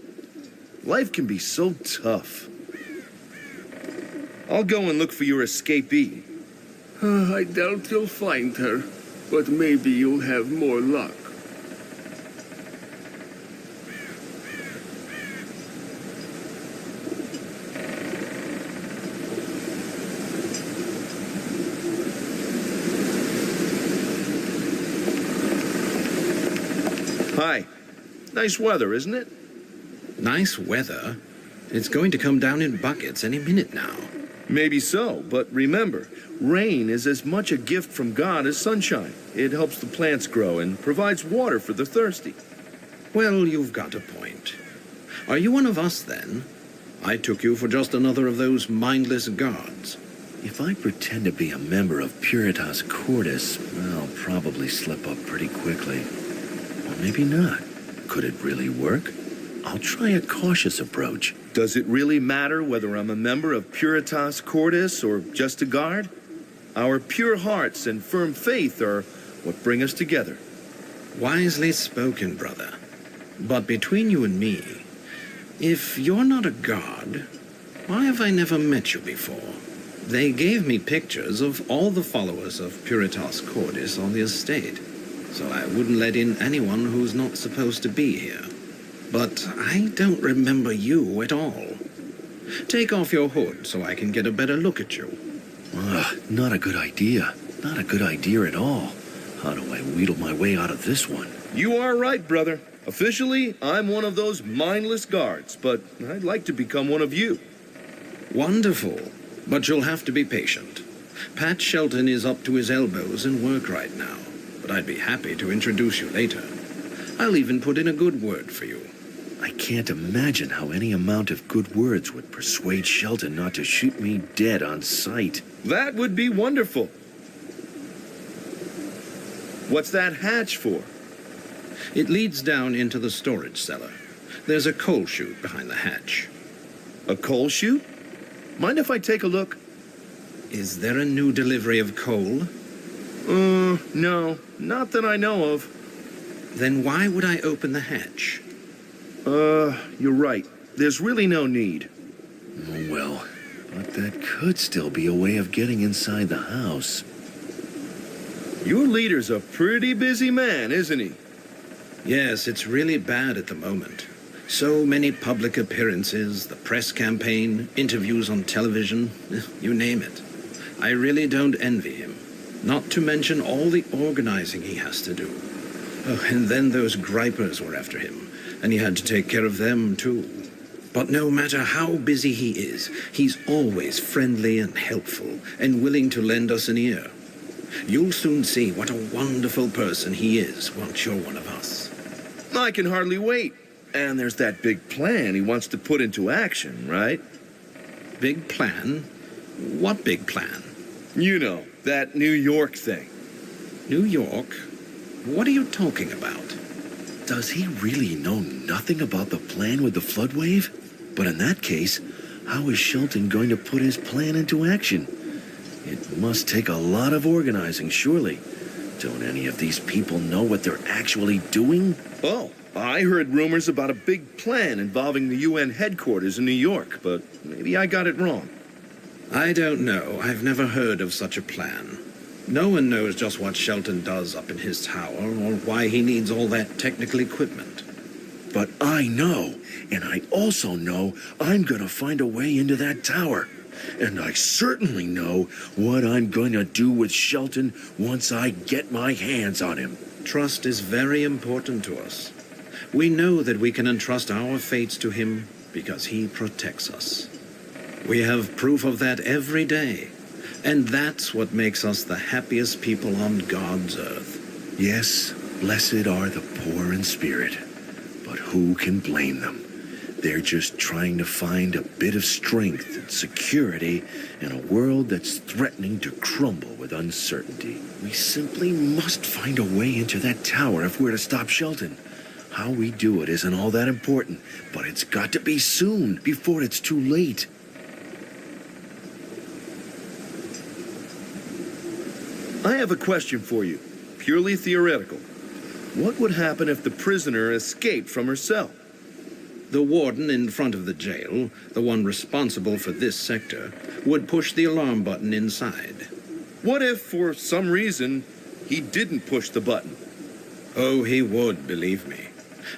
Life can be so tough. I'll go and look for your escapee. I doubt you'll find her, but maybe you'll have more luck. Hi. Nice weather, isn't it? Nice weather. It's going to come down in buckets any minute now. Maybe so, but remember, rain is as much a gift from God as sunshine. It helps the plants grow and provides water for the thirsty. Well, you've got a point. Are you one of us, then? I took you for just another of those mindless guards. If I pretend to be a member of Puritas Cordis, I'll probably slip up pretty quickly. Or maybe not. Could it really work? I'll try a cautious approach. Does it really matter whether I'm a member of Puritas Cordis or just a guard? Our pure hearts and firm faith are what bring us together. Wisely spoken, brother. But between you and me, if you're not a guard, why have I never met you before? They gave me pictures of all the followers of Puritas Cordis on the estate, so I wouldn't let in anyone who's not supposed to be here. But I don't remember you at all. Take off your hood so I can get a better look at you. Not a good idea. Not a good idea at all. How do I wheedle my way out of this one? You are right, brother. Officially, I'm one of those mindless guards, but I'd like to become one of you. Wonderful. But you'll have to be patient. Pat Shelton is up to his elbows in work right now, but I'd be happy to introduce you later. I'll even put in a good word for you. I can't imagine how any amount of good words would persuade Shelton not to shoot me dead on sight. That would be wonderful. What's that hatch for? It leads down into the storage cellar. There's a coal chute behind the hatch. A coal chute? Mind if I take a look? Is there a new delivery of coal? No, not that I know of. Then why would I open the hatch? You're right. There's really no need. Oh, well, but that could still be a way of getting inside the house. Your leader's a pretty busy man, isn't he? Yes, it's really bad at the moment. So many public appearances, the press campaign, interviews on television, you name it. I really don't envy him. Not to mention all the organizing he has to do. Oh, and then those gripers were after him, and he had to take care of them too. But no matter how busy he is, he's always friendly and helpful and willing to lend us an ear. You'll soon see what a wonderful person he is once you're one of us. I can hardly wait. And there's that big plan he wants to put into action, right? Big plan? What big plan? You know, that New York thing. New York? What are you talking about? Does he really know nothing about the plan with the flood wave? But in that case, how is Shelton going to put his plan into action? It must take a lot of organizing, surely. Don't any of these people know what they're actually doing? Oh, I heard rumors about a big plan involving the UN headquarters in New York, but maybe I got it wrong. I don't know. I've never heard of such a plan. No one knows just what Shelton does up in his tower or why he needs all that technical equipment. But I know, and I also know I'm gonna find a way into that tower. And I certainly know what I'm going to do with Shelton once I get my hands on him. Trust is very important to us. We know that we can entrust our fates to him because he protects us. We have proof of that every day. And that's what makes us the happiest people on God's earth. Yes, blessed are the poor in spirit. But who can blame them? They're just trying to find a bit of strength and security in a world that's threatening to crumble with uncertainty. We simply must find a way into that tower if we're to stop Shelton. How we do it isn't all that important, but it's got to be soon, before it's too late. I have a question for you, purely theoretical. What would happen if the prisoner escaped from her cell? The warden in front of the jail, the one responsible for this sector, would push the alarm button inside. What if, for some reason, he didn't push the button? Oh, he would, believe me.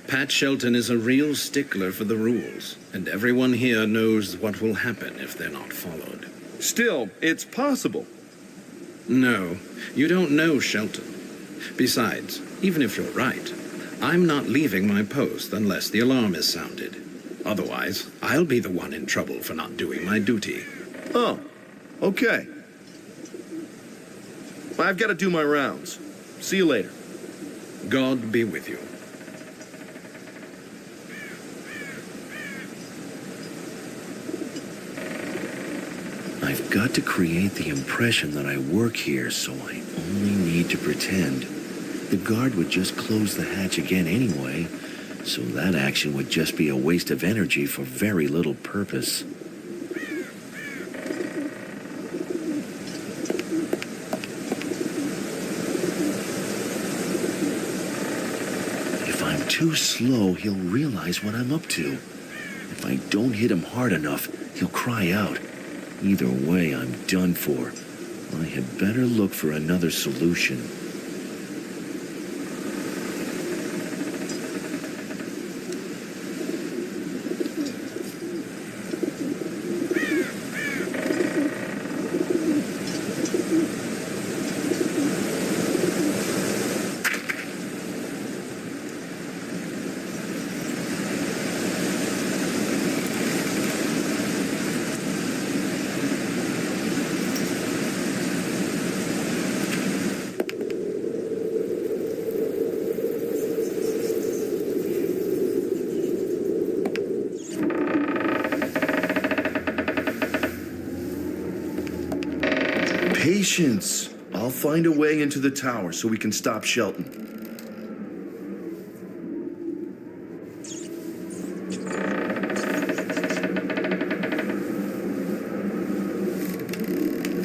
Pat Shelton is a real stickler for the rules, and everyone here knows what will happen if they're not followed. Still, it's possible. No, you don't know Shelton. Besides, even if you're right, I'm not leaving my post unless the alarm is sounded. Otherwise, I'll be the one in trouble for not doing my duty. Oh, okay. I've got to do my rounds. See you later. God be with you. I've got to create the impression that I work here, so I only need to pretend. The guard would just close the hatch again anyway, so that action would just be a waste of energy for very little purpose. If I'm too slow, he'll realize what I'm up to. If I don't hit him hard enough, he'll cry out. Either way, I'm done for. I had better look for another solution. Patience. I'll find a way into the tower so we can stop Shelton.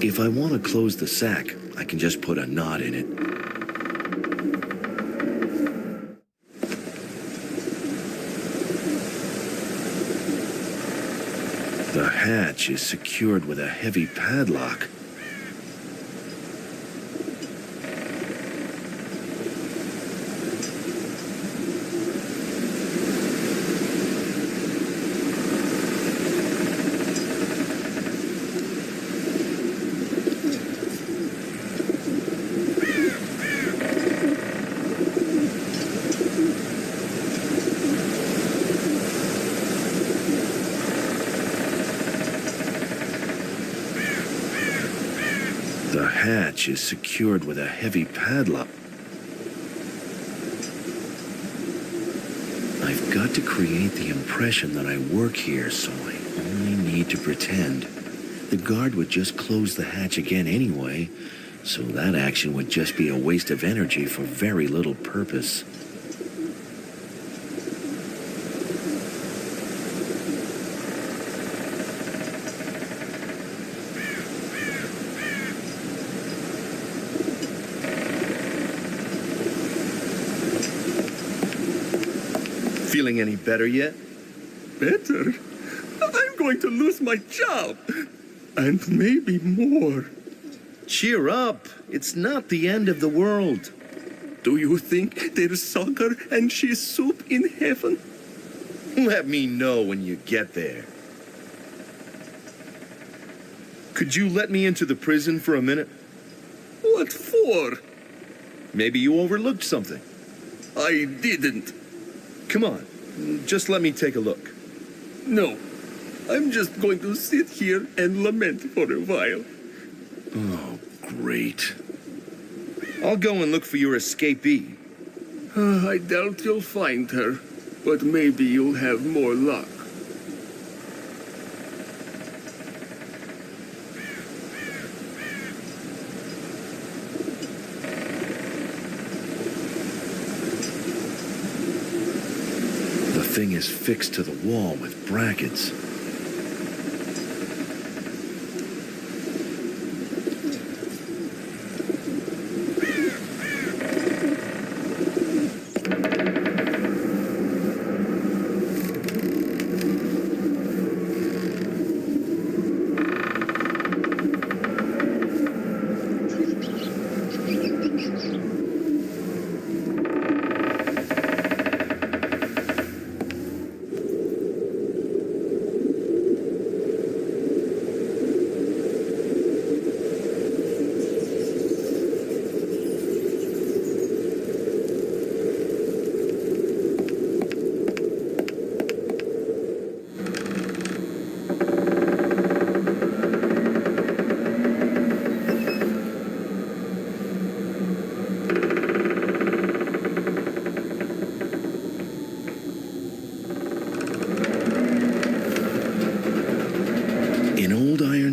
If I want to close the sack, I can just put a knot in it. The hatch is secured with a heavy padlock. The hatch is secured with a heavy padlock. I've got to create the impression that I work here, so I only need to pretend. The guard would just close the hatch again anyway, so that action would just be a waste of energy for very little purpose. Feeling any better yet? Better? I'm going to lose my job. And maybe more. Cheer up. It's not the end of the world. Do you think there's soccer and cheese soup in heaven? Let me know when you get there. Could you let me into the prison for a minute? What for? Maybe you overlooked something. I didn't. Come on, just let me take a look. No. I'm just going to sit here and lament for a while. Oh, great. I'll go and look for your escapee. I doubt you'll find her, but maybe you'll have more luck. The thing is fixed to the wall with brackets.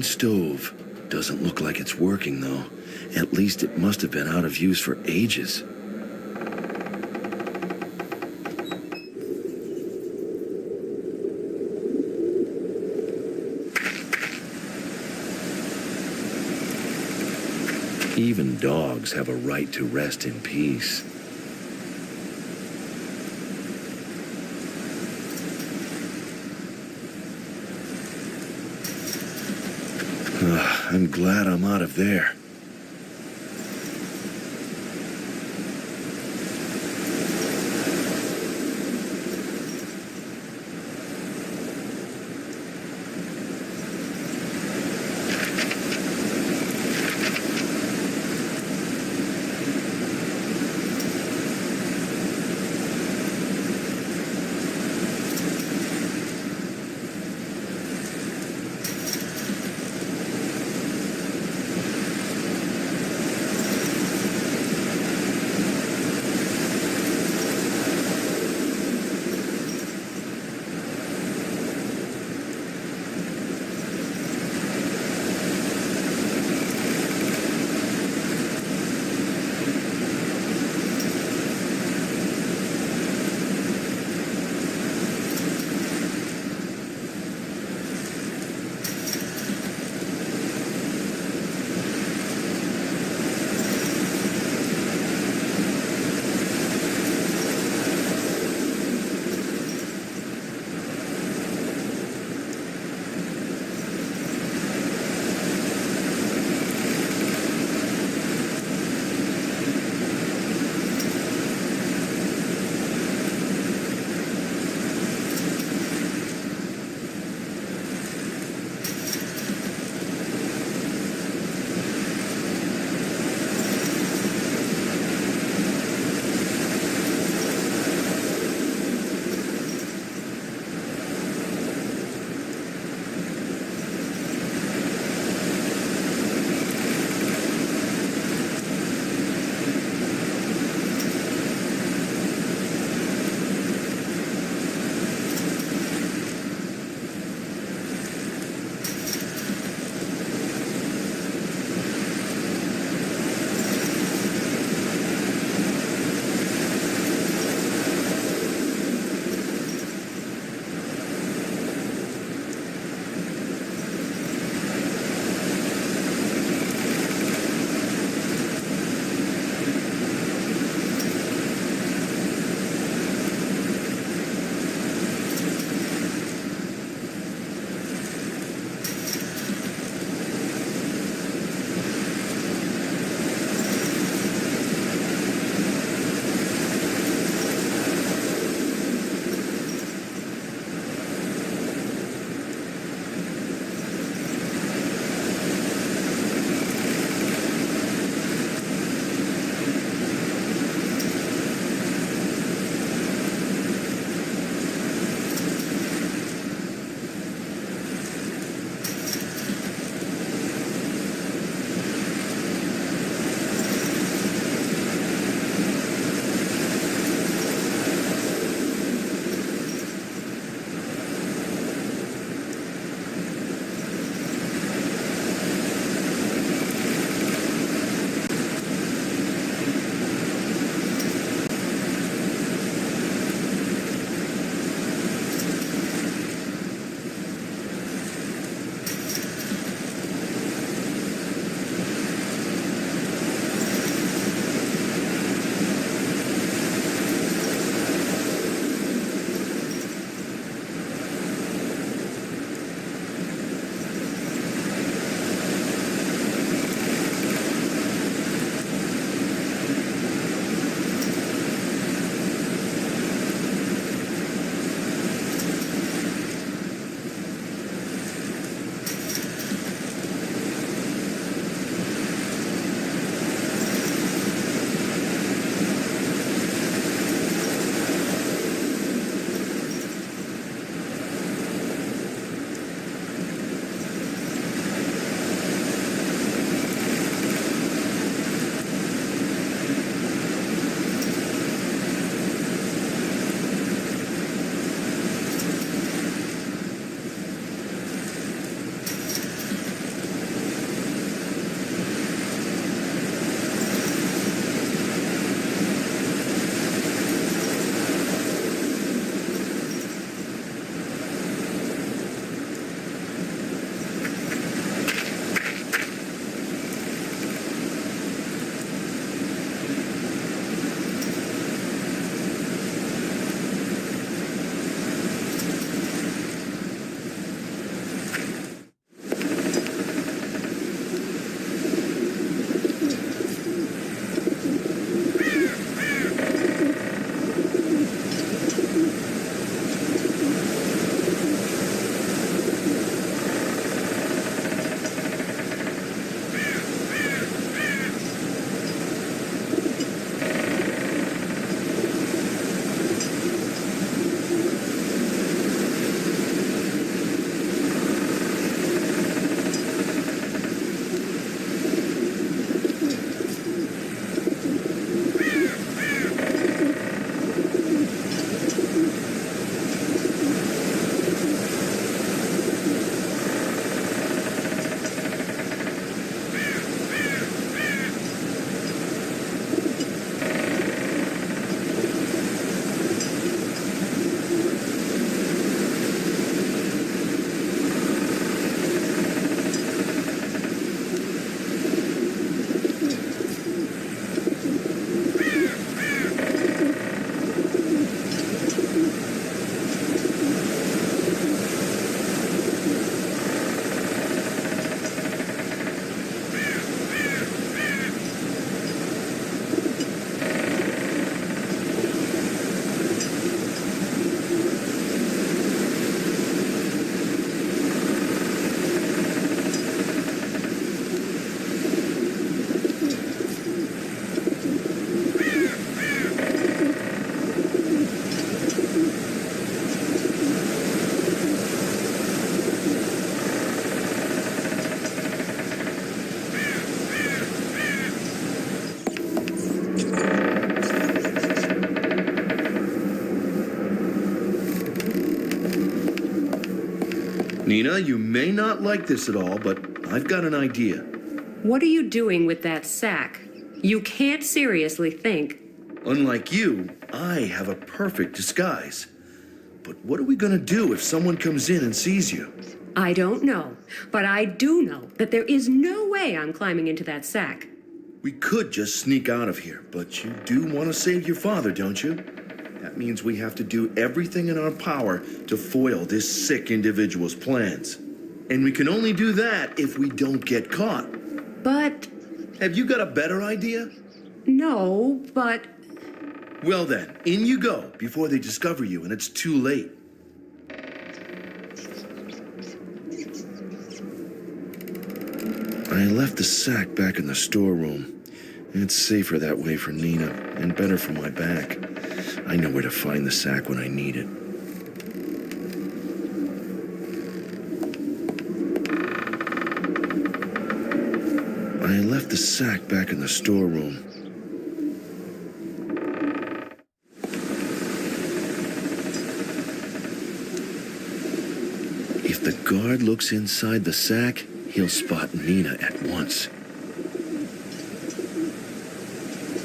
Stove. Doesn't look like it's working, though. At least it must have been out of use for ages. Even dogs have a right to rest in peace. I'm glad I'm out of there. Nina, you may not like this at all, but I've got an idea. What are you doing with that sack? You can't seriously think. Unlike you, I have a perfect disguise. But what are we gonna do if someone comes in and sees you? I don't know, but I do know that there is no way I'm climbing into that sack. We could just sneak out of here, but you do want to save your father, don't you? That means we have to do everything in our power to foil this sick individual's plans. And we can only do that if we don't get caught. But... Have you got a better idea? No, but... Well then, in you go before they discover you and it's too late. I left the sack back in the storeroom. It's safer that way for Nina, and better for my back. I know where to find the sack when I need it. I left the sack back in the storeroom. If the guard looks inside the sack, he'll spot Nina at once.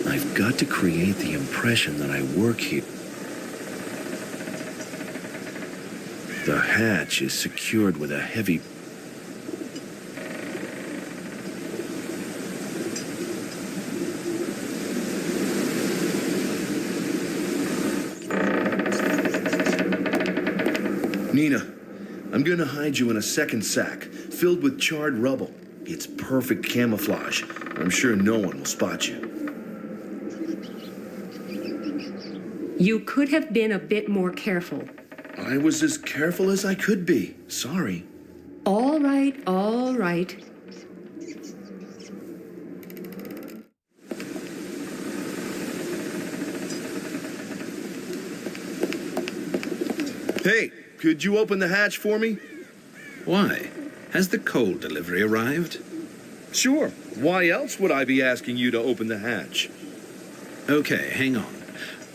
I've got to create the impression that I work here. The hatch is secured with a heavy... Nina, I'm gonna hide you in a second sack, filled with charred rubble. It's perfect camouflage. I'm sure no one will spot you. You could have been a bit more careful. I was as careful as I could be. Sorry. All right, all right. Hey, could you open the hatch for me? Why? Has the coal delivery arrived? Sure. Why else would I be asking you to open the hatch? Okay, hang on.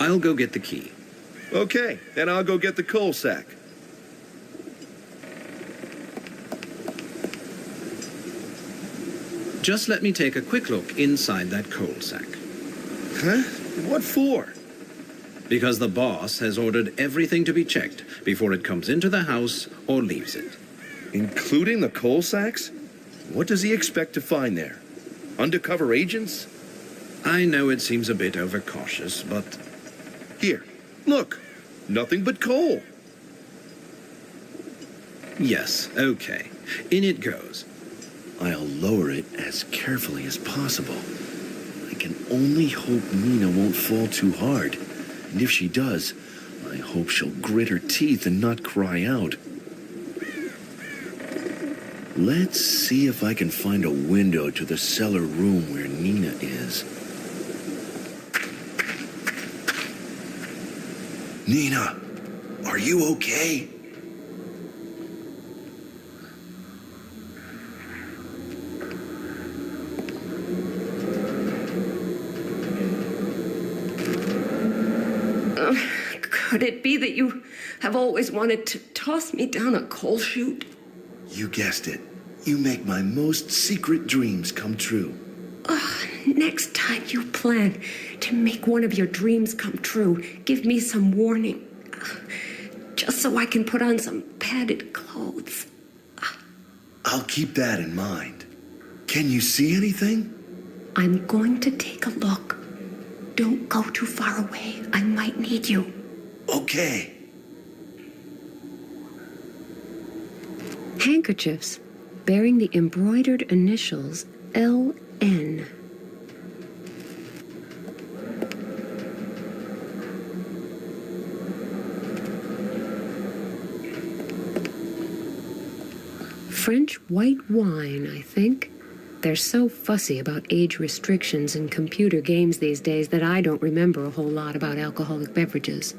I'll go get the key. Okay, then I'll go get the coal sack. Just let me take a quick look inside that coal sack. Huh? What for? Because the boss has ordered everything to be checked before it comes into the house or leaves it. Including the coal sacks? What does he expect to find there? Undercover agents? I know it seems a bit overcautious, but... Here, look. Nothing but coal. Yes, okay. In it goes. I'll lower it as carefully as possible. I can only hope Nina won't fall too hard. And if she does, I hope she'll grit her teeth and not cry out. Let's see if I can find a window to the cellar room where Nina is. Nina, are you okay? Could it be that you have always wanted to toss me down a coal chute? You guessed it. You make my most secret dreams come true. Next time you plan to make one of your dreams come true, give me some warning. Just so I can put on some padded clothes. I'll keep that in mind. Can you see anything? I'm going to take a look. Don't go too far away. I might need you. Okay. Handkerchiefs bearing the embroidered initials LN. French white wine, I think. They're so fussy about age restrictions in computer games these days that I don't remember a whole lot about alcoholic beverages.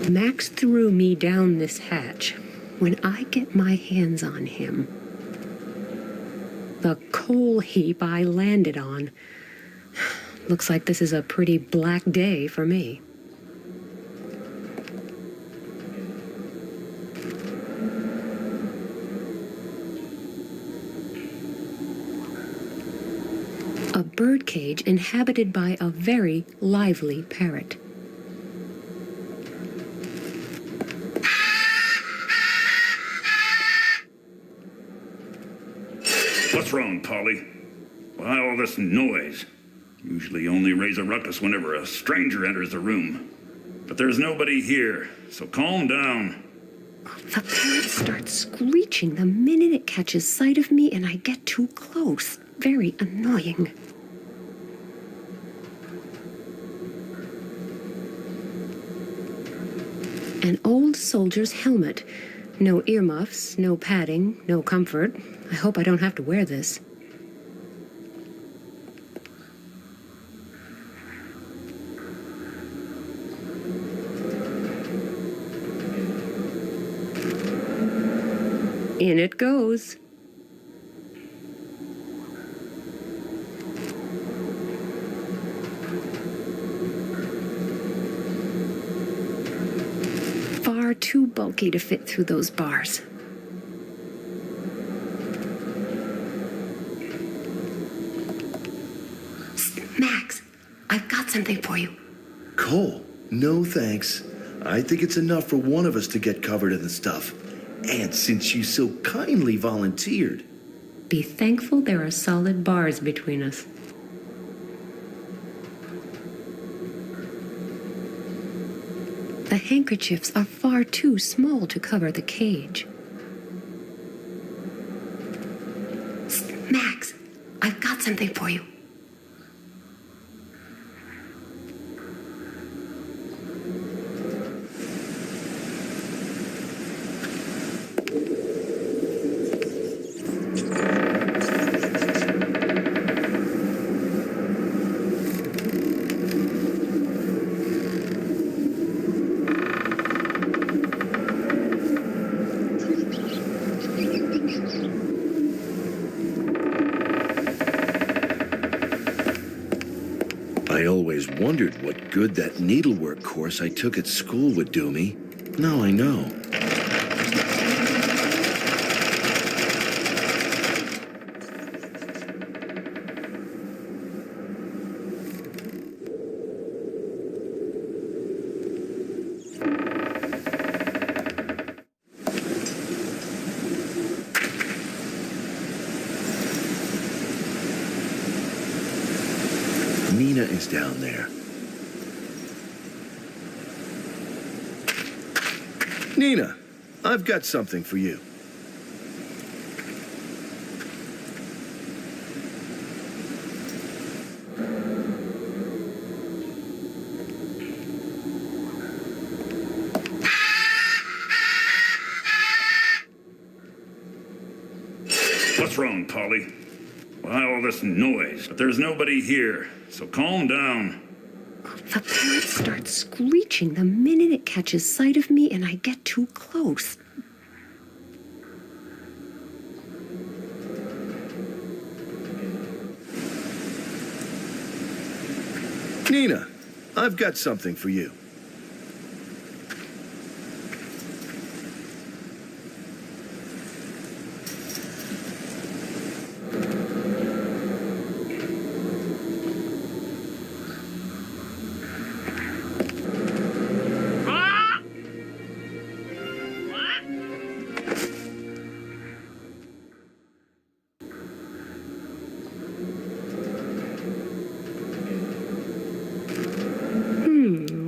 Max threw me down this hatch. When I get my hands on him... The coal heap I landed on. Looks like this is a pretty black day for me. A birdcage inhabited by a very lively parrot. What's wrong, Polly? Why all this noise? Usually only raise a ruckus whenever a stranger enters the room. But there's nobody here, so calm down. The parrot starts screeching the minute it catches sight of me and I get too close. Very annoying. An old soldier's helmet. No earmuffs, no padding, no comfort. I hope I don't have to wear this. In it goes. Far too bulky to fit through those bars. Max, I've got something for you. Cole, no thanks. I think it's enough for one of us to get covered in the stuff. And since you so kindly volunteered. Be thankful there are solid bars between us. The handkerchiefs are far too small to cover the cage. Max, I've got something for you. I always wondered what good that needlework course I took at school would do me. Now I know. Nina is down there. Nina, I've got something for you. What's wrong, Polly? Why all this noise? But there's nobody here, so calm down. The parrot starts screeching the minute it catches sight of me and I get too close. Nina, I've got something for you.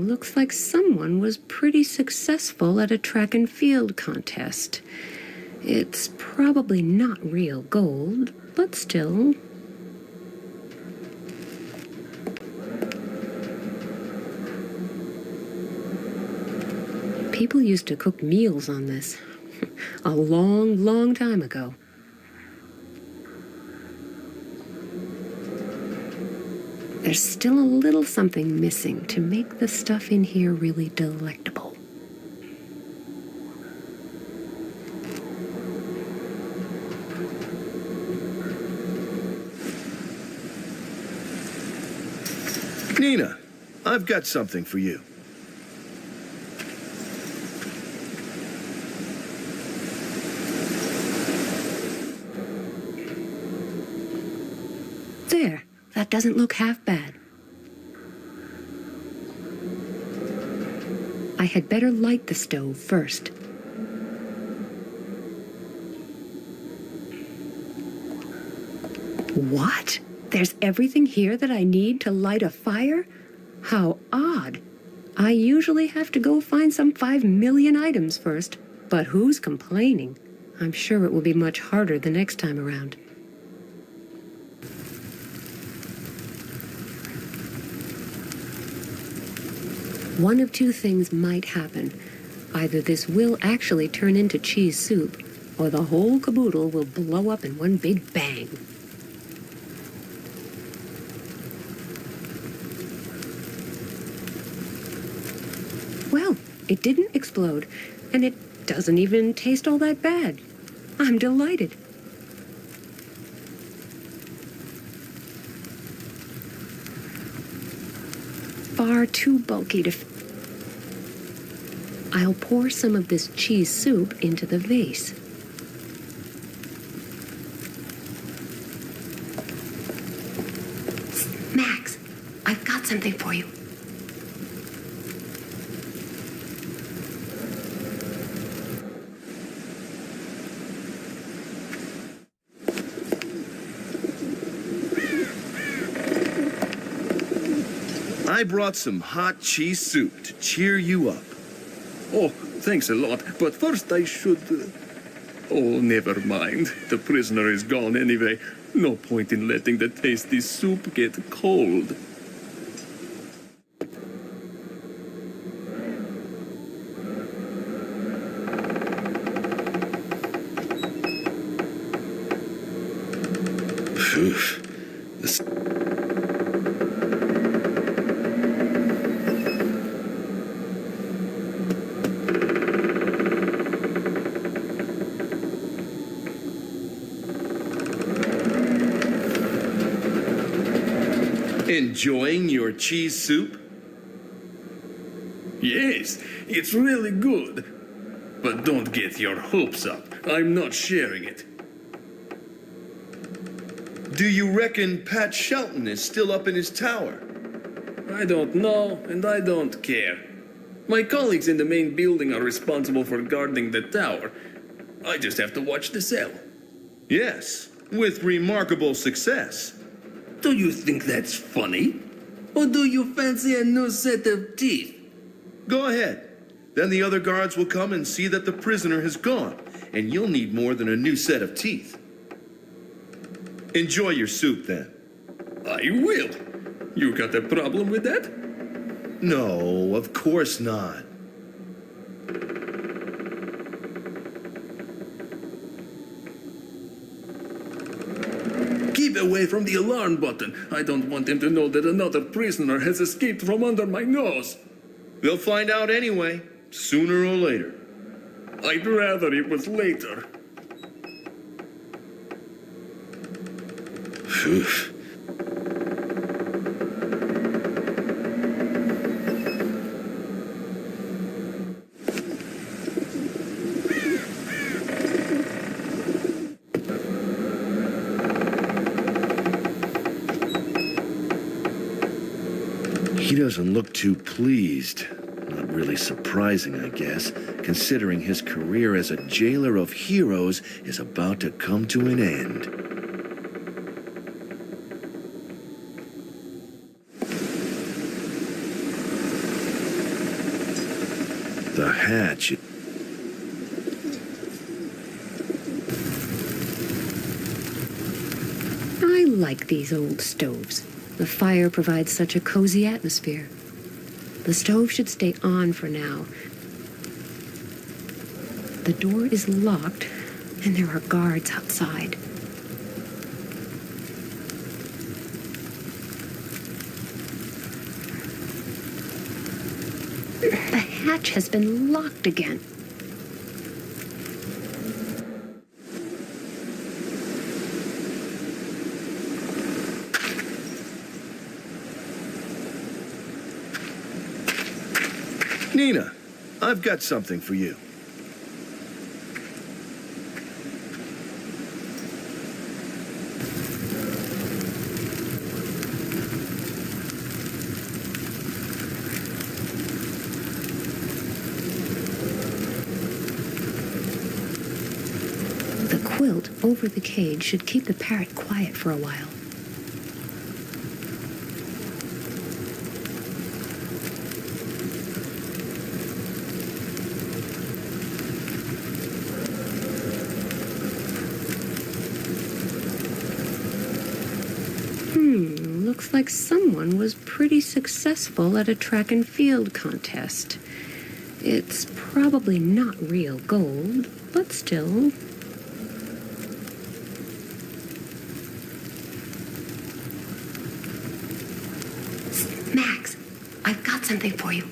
Looks like someone was pretty successful at a track and field contest. It's probably not real gold, but still. People used to cook meals on this a long, long time ago. There's still a little something missing to make the stuff in here really delectable. Nina, I've got something for you. There, that doesn't look half bad. I had better light the stove first. What? There's everything here that I need to light a fire? How odd. I usually have to go find some 5 million items first. But who's complaining? I'm sure it will be much harder the next time around. One of two things might happen. Either this will actually turn into cheese soup, or the whole caboodle will blow up in one big bang. Well, it didn't explode, and it doesn't even taste all that bad. I'm delighted. Far too bulky to... I'll pour some of this cheese soup into the vase. Max, I've got something for you. I brought some hot cheese soup to cheer you up. Oh, thanks a lot. But first I should... Oh, never mind. The prisoner is gone anyway. No point in letting the tasty soup get cold. Phew. This... Enjoying your cheese soup? Yes, it's really good. But don't get your hopes up. I'm not sharing it. Do you reckon Pat Shelton is still up in his tower? I don't know, and I don't care. My colleagues in the main building are responsible for guarding the tower. I just have to watch the cell. Yes, with remarkable success. Do you think that's funny? Or do you fancy a new set of teeth? Go ahead. Then the other guards will come and see that the prisoner has gone, and you'll need more than a new set of teeth. Enjoy your soup, then. I will. You got a problem with that? No, of course not. Keep away from the alarm button. I don't want him to know that another prisoner has escaped from under my nose. They'll find out anyway, sooner or later. I'd rather it was later. Phew. He doesn't look too pleased. Not really surprising, I guess, considering his career as a jailer of heroes is about to come to an end. The hatch. I like these old stoves. The fire provides such a cozy atmosphere. The stove should stay on for now. The door is locked, and there are guards outside. The hatch has been locked again. Nina, I've got something for you. The quilt over the cage should keep the parrot quiet for a while. Looks like someone was pretty successful at a track and field contest. It's probably not real gold, but still. Max, I've got something for you.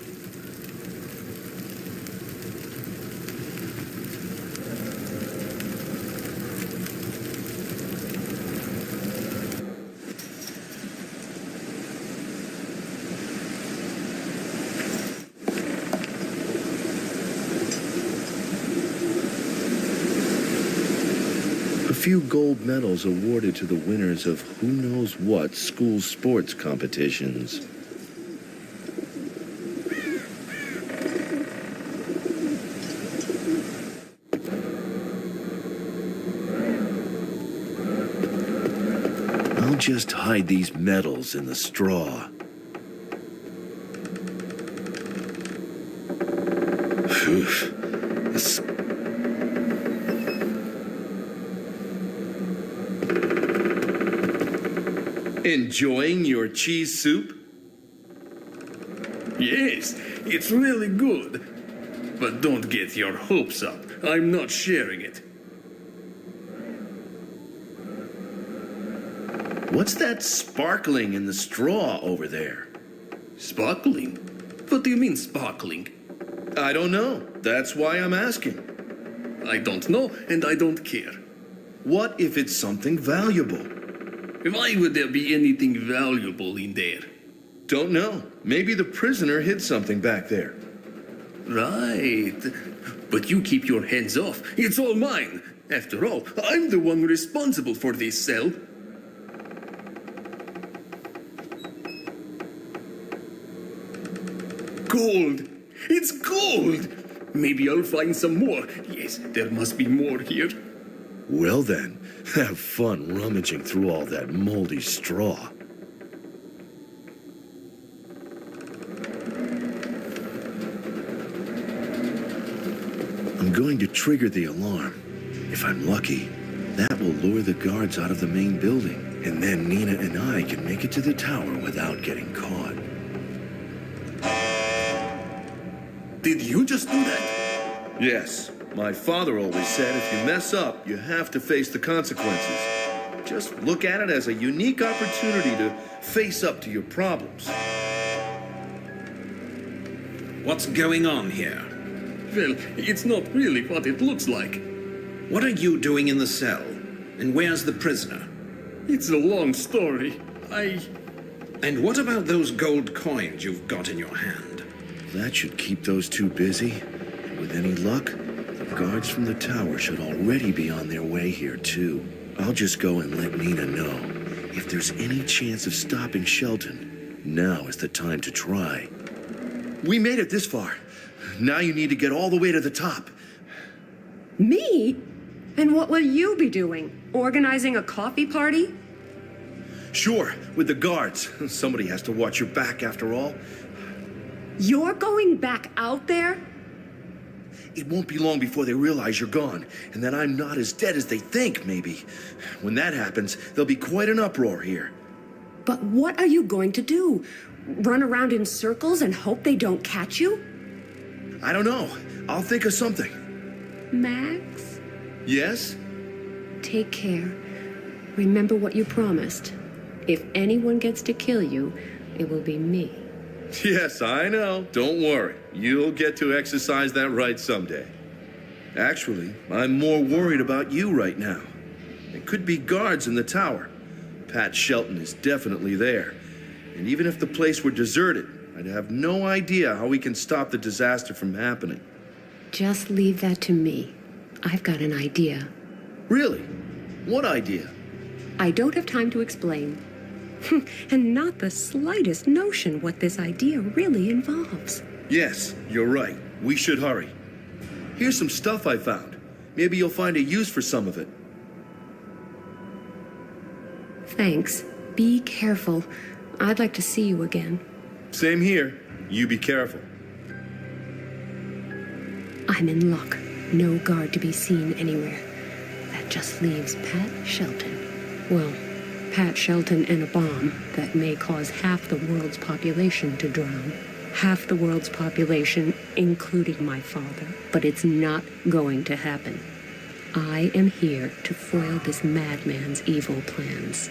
A few gold medals awarded to the winners of who knows what school sports competitions. I'll just hide these medals in the straw. Phew. This Enjoying your cheese soup? Yes, it's really good. But don't get your hopes up. I'm not sharing it. What's that sparkling in the straw over there? Sparkling? What do you mean sparkling? I don't know. That's why I'm asking. I don't know, and I don't care. What if it's something valuable? Why would there be anything valuable in there? Don't know. Maybe the prisoner hid something back there. Right. But you keep your hands off. It's all mine. After all, I'm the one responsible for this cell. Gold! It's gold! Maybe I'll find some more. Yes, there must be more here. Well then, have fun rummaging through all that moldy straw. I'm going to trigger the alarm. If I'm lucky, that will lure the guards out of the main building, and then Nina and I can make it to the tower without getting caught. Did you just do that? Yes. My father always said if you mess up, you have to face the consequences. Just look at it as a unique opportunity to face up to your problems. What's going on here? Well, it's not really what it looks like. What are you doing in the cell? And where's the prisoner? It's a long story. And what about those gold coins you've got in your hand? That should keep those two busy. And with any luck, the guards from the tower should already be on their way here, too. I'll just go and let Nina know. If there's any chance of stopping Shelton, now is the time to try. We made it this far. Now you need to get all the way to the top. Me? And what will you be doing? Organizing a coffee party? Sure, with the guards. Somebody has to watch your back after all. You're going back out there? It won't be long before they realize you're gone, and that I'm not as dead as they think, maybe. When that happens, there'll be quite an uproar here. But what are you going to do? Run around in circles and hope they don't catch you? I don't know. I'll think of something. Max? Yes? Take care. Remember what you promised. If anyone gets to kill you, it will be me. Yes, I know. Don't worry. You'll get to exercise that right someday. Actually, I'm more worried about you right now. There could be guards in the tower. Pat Shelton is definitely there. And even if the place were deserted, I'd have no idea how we can stop the disaster from happening. Just leave that to me. I've got an idea. Really? What idea? I don't have time to explain. And not the slightest notion what this idea really involves. Yes, you're right. We should hurry. Here's some stuff I found. Maybe you'll find a use for some of it. Thanks. Be careful. I'd like to see you again. Same here. You be careful. I'm in luck. No guard to be seen anywhere. That just leaves Pat Shelton. Well, Pat Shelton and a bomb that may cause half the world's population to drown. Half the world's population, including my father. But it's not going to happen. I am here to foil this madman's evil plans.